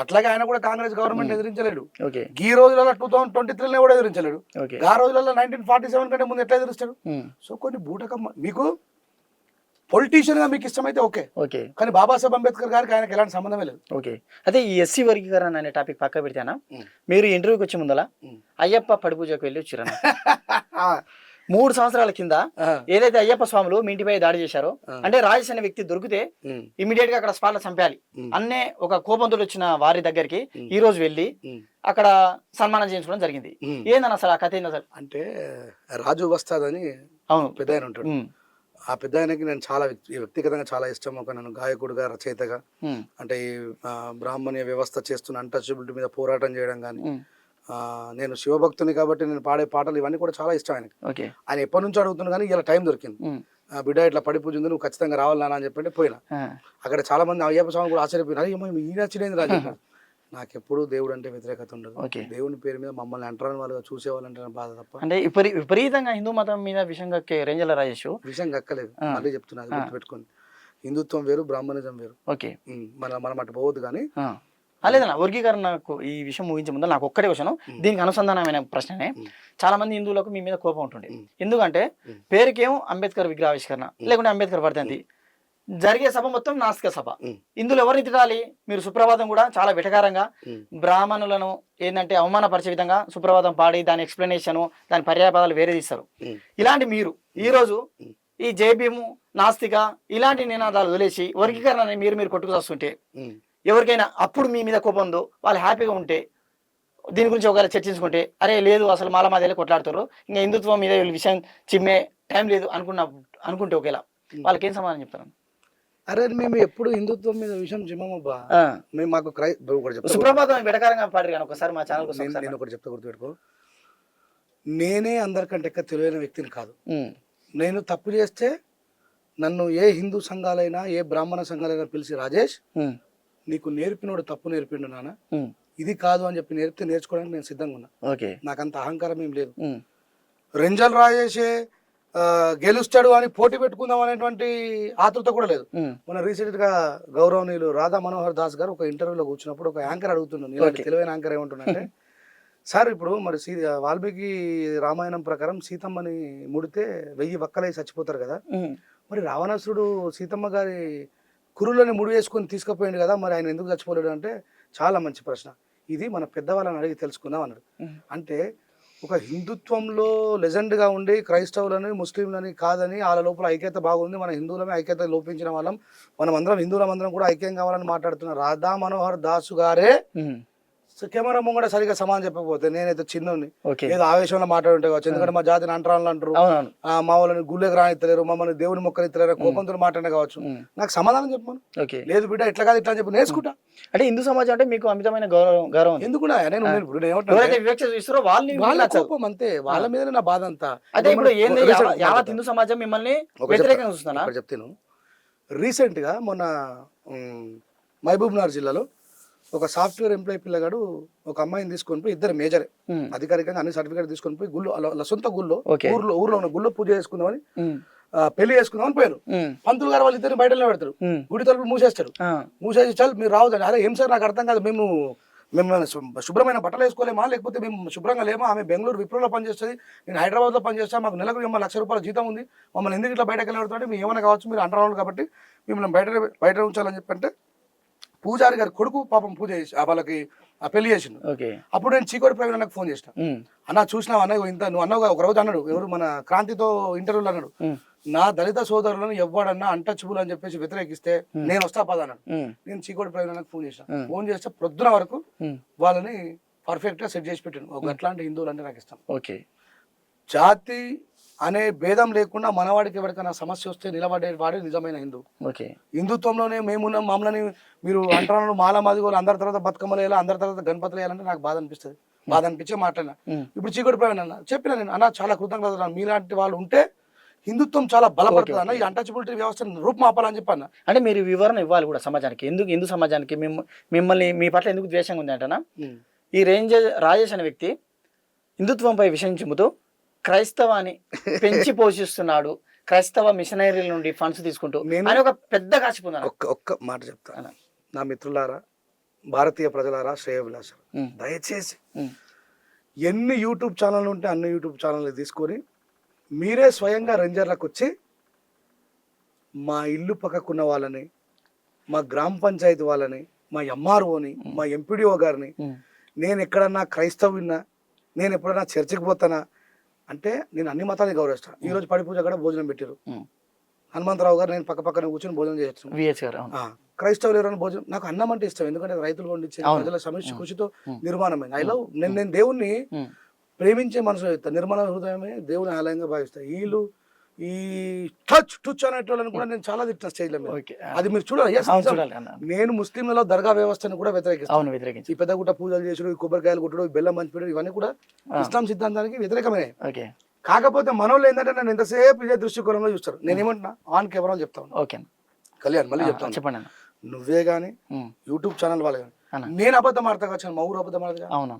అట్లాగే ఆయన కూడా కాంగ్రెస్ గవర్నమెంట్ ఎదిరించలేడు. ఈ రోజులలో 2023 కూడా ఎదిరించలేడు. ఆ రోజులలో 1947 కంటే ముందు ఎట్లా ఎదిరిస్తాడు? సో కొన్ని బూటకమ్మ మీకు పొలిటీషియన్ గా మీకు ఇష్టమైతే ఓకే, కానీ బాబాసాహెబ్ అంబేద్కర్ గారికి ఆయనకి ఎలాంటి సంబంధమే లేదు. ఓకే, అదే ఈ ఎస్సీ వర్గీకరణ అనే టాపిక్ పక్క పెడితేనా, మీరు ఇంటర్వ్యూకి వచ్చే ముందల అయ్యప్ప పడిపూజకు వెళ్ళి వచ్చిరన్న 3 సంవత్సరాల కింద ఏదైతే అయ్యప్ప స్వాములు మీ ఇంటిపై దాడి చేశారో, అంటే రాజేష్ అనే వ్యక్తి దొరికితే ఇమీడియట్ గా అక్కడ స్పాట్ లో చంపాలి అన్నే ఒక కోపంతో వచ్చిన వారి దగ్గరికి ఈ రోజు వెళ్ళి అక్కడ సన్మానం చేయించుకోవడం జరిగింది. ఏందన్న అసలు ఆ కథ ఏంది? అసలు అంటే రాజు వస్తాదని అవును పెద్ద ఆయన ఉంటాడు. ఆ పెద్ద ఆయనకి నేను చాలా వ్యక్తిగతంగా చాలా ఇష్టం. ఒక నేను గాయకుడిగా, రచయితగా, అంటే ఈ బ్రాహ్మణ్య వ్యవస్థ చేస్తున్న అన్టచబిలిటీ మీద పోరాటం చేయడం కానీ, నేను శివభక్తుని కాబట్టి నేను పాడే పాటలు ఇవన్నీ కూడా చాలా ఇష్టం ఆయనకి. ఆయన ఎప్పటి నుంచో అడుగుతున్నాను కానీ ఇలా టైం దొరికింది. బిడ్డ ఇట్లా పడి పూజ ఉంది, నువ్వు ఖచ్చితంగా రావాలన్నా అని చెప్పంటే పోయినా. అక్కడ చాలా మంది అయ్యప్ప స్వామి కూడా ఆశ్చర్యపోయినారు, ఈయన వచ్చింది రాజు. నాకు ఎప్పుడు దేవుడు అంటే వ్యతిరేకత ఉండదు. దేవుని పేరు మీద మమ్మల్ని అంటరాని వాళ్ళుగా చూసేవాళ్ళంటే బాధ తప్ప. అంటే విపరీతంగా హిందూ మతం మీద విషయం కక్కే రేంజల రాజేష్ విషయం కక్కలేదు. మళ్ళీ చెప్తున్నా, అది గుర్తుపెట్టుకోండి. హిందుత్వం వేరు, బ్రాహ్మణిజం వేరు. మనం అటు పోవద్దు. కానీ లేదన్న వర్గీకరణకు ఈ విషయం ముగించే ముందు నాకు ఒక్కటే క్వశ్చన్, దీనికి అనుసంధానమైన ప్రశ్ననే. చాలా మంది హిందువులకు మీ మీద కోపం ఉంటుంది. ఎందుకంటే పేరుకేమో అంబేద్కర్ విగ్రహావిష్కరణ లేకుంటే అంబేద్కర్ వర్ధంతి, జరిగే సభ మొత్తం నాస్తిక సభ. ఉమ్. ఇందులో ఎవరిని తినాలి? మీరు సుప్రభాతం కూడా చాలా వెటకారంగా ఉమ్. బ్రాహ్మణులను ఏంటంటే అవమానపరిచే విధంగా సుప్రభాతం పాడి దాని ఎక్స్ప్లెనేషన్ దాని పర్యాపదాలు వేరే తీస్తారు. ఉమ్. ఇలాంటి మీరు ఈ రోజు ఉమ్. ఈ జేబీఎం నాస్తిక ఇలాంటి నినాదాలు వదిలేసి వర్గీకరణ మీరు కొట్టుకు వస్తుంటే ఉమ్. ఎవరికైనా అప్పుడు మీ మీద కోపం ఉందో వాళ్ళు హ్యాపీగా ఉంటే దీని గురించి ఒకవేళ చర్చించుకుంటే అరే లేదు అసలు మాల మాదేలే కొట్లాడుతారు ఇంకా హిందుత్వం మీద వీళ్ళ విషయం చిమ్మే టైం లేదు అనుకుంటే ఒకేలా వాళ్ళకి ఏం సమాధానం చెప్తారు? అరే మేము ఎప్పుడు హిందుత్వం మీద విషయం చిమ్మమ్మబ్బా. మేము మాకు ఒకటి చెప్తా, సుప్రభాతం వెటకారంగా పాడరు కానీ ఒకసారి మా ఛానల్ నేను ఒకటి చెప్తా గుర్తుపెట్టుకో. నేనే అందరికంటే ఎక్కువ తెలివైన వ్యక్తిని కాదు. నేను తప్పు చేస్తే నన్ను ఏ హిందూ సంఘాలైనా ఏ బ్రాహ్మణ సంఘాలైనా పిలిచి రాజేష్ నీకు నేర్పినోడు తప్పు నేర్పిండు నాన్న, ఇది కాదు అని చెప్పి నేర్పితే నేర్చుకోవడానికి నేను సిద్ధంగా ఉన్నా. నాకంత అహంకారం ఏం లేదు. రెంజల్ రాజేషే గెలుస్తాడు అని పోటీ పెట్టుకుందాం అనేటువంటి ఆతృత కూడా లేదు. మన రీసెంట్ గా గౌరవనీయులు రాధా మనోహర్ దాస్ గారు ఒక ఇంటర్వ్యూలో కూర్చున్నప్పుడు ఒక యాంకర్ అడుగుతున్నాను, ఇలాంటి తెలివైన యాంకర్ ఏమంటున్నారంటే సార్ ఇప్పుడు మరి వాల్మీకి రామాయణం ప్రకారం సీతమ్మని ముడితే 1000 వక్కలై చచ్చిపోతారు కదా, మరి రావణాసురుడు సీతమ్మ గారి కురులని ముడి వేసుకొని తీసుకుపోయింది కదా, మరి ఆయన ఎందుకు చచ్చిపోలేడు అంటే చాలా మంచి ప్రశ్న, ఇది మన పెద్దవాళ్ళని అడిగి తెలుసుకుందాం అన్నాడు. అంటే ఒక హిందుత్వంలో లెజెండ్గా ఉండి క్రైస్తవులని ముస్లింలని కాదని వాళ్ళ లోపల ఐక్యత బాగుంది, మన హిందువులమే ఐక్యత లోపించిన వాళ్ళం, మనం అందరం హిందువులమందరం కూడా ఐక్యం కావాలని మాట్లాడుతున్న రాధా మనోహర్ దాసు గారే కెమెరా ముంగడ సరిగా సమానం చెప్పకపోతే నేనైతే చిన్నోని ఏదో ఆవేశంలో మాట్లాడుంటే కావచ్చు. ఎందుకంటే మా జాతిని అంటరాలు అంటారు, మా వాళ్ళని గుళ్ళకి రానిత్తలేరు, మమ్మల్ని దేవుని మొక్కనిత్తలేరు, కోపంతో మాట్లాడే కావచ్చు. నాకు సమాధానం చెప్పాను, లేదు బిడ్డ ఇట్లా కాదు ఇట్లా అని చెప్పి నేర్చుకుంటా. అంటే హిందూ సమాజం అంటే మీకు అమితమైన గౌరవం ఎందుకున్నా నేను వాళ్ళ కోపం అంతే, వాళ్ళ మీద నా బాధ అంతా. అంటే ఇప్పుడు యావత్ హిందూ సమాజం మిమ్మల్ని వ్యతిరేకంగా చూస్తున్నా చెప్తాను. రీసెంట్ గా మొన్న మహబూబ్నగర్ జిల్లాలో ఒక సాఫ్ట్వేర్ ఎంప్లాయీ పిల్లగాడు ఒక అమ్మాయిని తీసుకొని పోయి, ఇద్దరు మేజరే అధికారికంగా అన్ని సర్టిఫికేట్ తీసుకొని పోయి గుళ్ళు అలా సొంత గుళ్ళో ఊర్లో ఉన్న గుళ్ళో పూజ చేసుకుందామని పెళ్లి చేసుకుందామని పోయారు. పంతులు గారు వాళ్ళు ఇద్దరు బయట పెడతారు, గుడి తలుపులు మూసేసి చాలు మీరు రావద్దండి. అరే ఏం సార్ నాకు అర్థం కాదు, మేము శుభ్రమైన బట్టలు వేసుకోలేమా, లేకపోతే మేము శుభ్రంగా లేమా, ఆమె బెంగళూరు విప్రోలో పనిచేస్తుంది, నేను హైదరాబాద్లో పనిచేస్తాను, మాకు నెలకు 1,00,000 రూపాయల జీతం ఉంది, మమ్మల్ని ఎందుకు ఇట్లా బయటకు వెళ్ళబడుతుంటే మీరు ఏమైనా కావచ్చు, మీరు అంటరాళ్ళు కాబట్టి మిమ్మల్ని బయట ఉంచాలని చెప్పంటే పూజారి గారి కొడుకు పాపం పూజ చేసి వాళ్ళకి పెళ్లి చేసిండు. అప్పుడు నేను చీకోటి ప్రవీణ్ అన్నకు ఫోన్ చేసిన, అన్న చూసినావు అన్న ఇంత నువ్వు అన్నావు ఒక రోజు అన్నాడు, ఎవరు మన క్రాంతితో ఇంటర్వ్యూలో అన్నాడు, నా దళిత సోదరులను ఎవడన్నా అంటచ్చుబుల్ అని చెప్పేసి వ్యతిరేకిస్తే నేను వస్తా పద అన్నాడు. నేను చీకోటి ప్రవీణ్ అన్నకు ఫోన్ చేసిన, ఫోన్ చేస్తే ప్రొద్దున వరకు వాళ్ళని పర్ఫెక్ట్ గా సెట్ చేసి పెట్టాను. ఒక అట్లాంటి హిందువులు అంటే నాకు ఇష్టం. జాతి అనే భేదం లేకుండా మనవాడికి ఎవరికైనా సమస్య వస్తే నిలబడేవాడే నిజమైన హిందూ. హిందుత్వంలోనే మేమున్నాం, మమ్మల్ని మీరు అంటారు మాల మాదిగోలు అందరి తర్వాత బతుకమ్మలు వేయాలి, అందరి తర్వాత గణపతులు వేయాలంటే నాకు బాధ అనిపిస్తుంది. బాధ అనిపించే మాట్లాడినా. ఇప్పుడు చీకటి ప్రవీణ్ అన్న చెప్పిన నేను అన్న చాలా కృతజ్ఞత, మీలాంటి వాళ్ళు ఉంటే హిందుత్వం చాలా బలపడుతుంది అన్న, ఈ అన్టచబిలిటీ వ్యవస్థను రూపుమాపాలని చెప్పన్న. అంటే మీరు వివరణ ఇవ్వాలి కూడా సమాజానికి, ఎందుకు హిందూ సమాజానికి మిమ్మల్ని మీ పట్ల ఎందుకు ద్వేషంగా ఉంది అంటనా. ఈ రాజేష్ అనే వ్యక్తి హిందుత్వంపై విషయం చెబుతూ క్రైస్తవాన్ని పెంచి పోషిస్తున్నాడు, క్రైస్తవ మిషనరీల నుండి ఫండ్స్ తీసుకుంటూ అని ఒక పెద్ద కాసిపోతున్నాను. ఒక్క మాట చెప్తాను, నా మిత్రులారా, భారతీయ ప్రజలారా, శ్రేయోభిలాషారా, దయచేసి ఎన్ని యూట్యూబ్ ఛానళ్ళు ఉంటే అన్ని యూట్యూబ్ ఛానళ్ళు తీసుకొని మీరే స్వయంగా రేంజర్లకు వచ్చి మా ఇల్లు పక్కకున్న వాళ్ళని, మా గ్రామ పంచాయతీ వాళ్ళని, మా ఎంఆర్ఓని, మా ఎంపీడీఓ గారిని, నేను ఎక్కడన్నా క్రైస్తవున్నా, నేను ఎప్పుడన్నా చర్చికి పోతానా అంటే నేను అన్ని మతాన్ని గౌరవిస్తాను. ఈ రోజు పడి పూజ కూడా భోజనం పెట్టారు, హనుమంతరావు గారు నేను పక్కన కూర్చొని భోజనం చేస్తాను. క్రైస్తవులు ఎవరైనా భోజనం, నాకు అన్నం అంటే ఇష్టం, ఎందుకంటే రైతులు పండించే ప్రజల సమస్య కృషితో నిర్మాణమైంది. ఐ లవ్, నేను దేవుణ్ణి ప్రేమించే మనసు నిర్మల హృదయమే దేవుని ఆలయంగా భావిస్తాను. వీళ్ళు ఈ టచ్ అనేటోళ్ళని కూడా నేను చాలా తిట్టిన స్టేజ్ లో, అది మీరు చూడాలి. నేను ముస్లింలలో దర్గా వ్యవస్థను కూడా వ్యతిరేకిస్తాను. ఈ పెద్దగుట్ట పూజలు చేసుడు, కొబ్బరికాయలు కొట్టడం, బెల్లం మంచిపెట్టడం, ఇవన్నీ కూడా ఇస్లాం సిద్ధాంతానికి వ్యతిరేకమే. కాకపోతే మనోళ్ళు ఏంటంటే నేను ఎంతసేపు ఇదే దృష్టికోణంలో చూస్తారు. నేనేమంటున్నా ఆన్ కెమెరా చెప్తాను, కళ్యాణ్ మళ్ళీ చెప్తాను, చెప్పండి, నువ్వే గానీ యూట్యూబ్ ఛానల్ వాళ్ళు కానీ నేను అబద్ధం ఆడతా వచ్చాను, మా ఊరు అబద్ధం ఆడతా.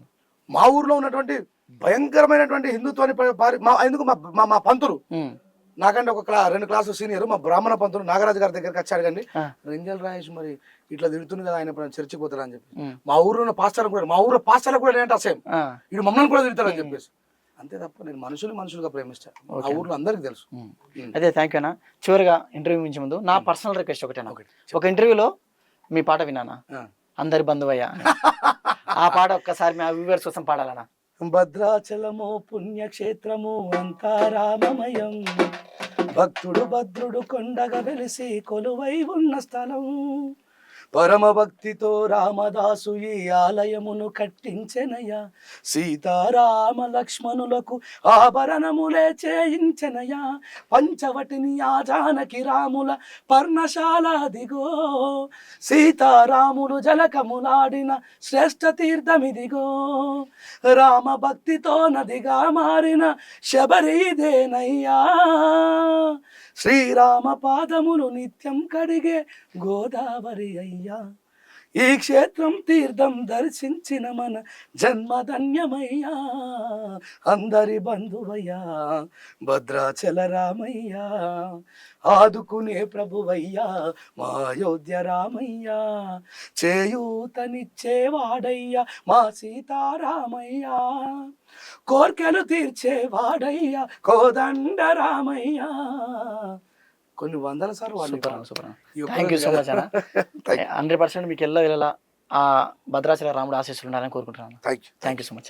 మా ఊర్లో ఉన్నటువంటి భయంకరమైనటువంటి హిందుత్వాన్ని ఎందుకు మా పంతులు నాకంటే ఒక 2 క్లాసులు సీనియర్, మా బ్రాహ్మణ పంతులు నాగరాజు గారి దగ్గరికి వచ్చాడు కండి, రెంజల్ రాజేష్ మరి ఇట్లా తిడుతుంది కదా ఆయన చర్చికి పోతారని చెప్పి. మా ఊర్లో ఉన్న పాస్టర్లు కూడా, మా ఊర్లో పాస్టర్లు కూడా ఏంటంటే అసేం, ఇటు మమ్మల్ని కూడా తిడతారని చెప్పేసి అంతే తప్ప నేను మనుషులుగా ప్రేమిస్తాను. ఆ ఊర్లో అందరికి తెలుసు. అదే థ్యాంక్ యూ అన్న. చివరిగా ఇంటర్వ్యూ మించే ముందు నా పర్సనల్ రిక్వెస్ట్ ఒకటేనా, ఒక ఇంటర్వ్యూలో మీ పాట విన్నానా, అందరి బంధువయ్య అని. ఆ పాట ఒక్కసారి మా వ్యూవర్స్ కోసం పాడాలన్నా. భద్రాచలము పుణ్యక్షేత్రము అంతా రామమయం, భక్తుడు భద్రుడు కొండగా వెలిసి కొలువై ఉన్న స్థలం, పరమ భక్తితో రామదాసు ఈ ఆలయమును కట్టించెనయ్యా, సీతారామ లక్ష్మణులకు ఆభరణములే చేయించెనయ్యా, పంచవటిని ఆ జానకి రాముల పర్ణశాల దిగో, సీతారాములు జలకములాడిన శ్రేష్ఠ తీర్థమిదిగో, రామ భక్తితో నదిగా మారిన శబరిదేనయ్యా, శ్రీరామ పాదములు నిత్యం కడిగే గోదావరి అయ్యా, ఈ క్షేత్రం తీర్థం దర్శించిన మన జన్మధన్యమయ్యా, అందరి బంధువయ్యా భద్రాచల రామయ్యా, ఆదుకునే ప్రభువయ్యా మా అయోధ్య రామయ్యా, చేయూతనిచ్చేవాడయ్యా మా సీతారామయ్యా, కోర్కెలు తీర్చేవాడయ్యా కోదండ రామయ్యా. కొన్ని వందల సార్లు థ్యాంక్ యూ సో మచ్ అన్న. 100% మీకు వెళ్ళలా ఆ భద్రాచల రాముడు ఆశీస్సులు ఉండాలని కోరుకుంటున్నాను. Thank you thank you so much.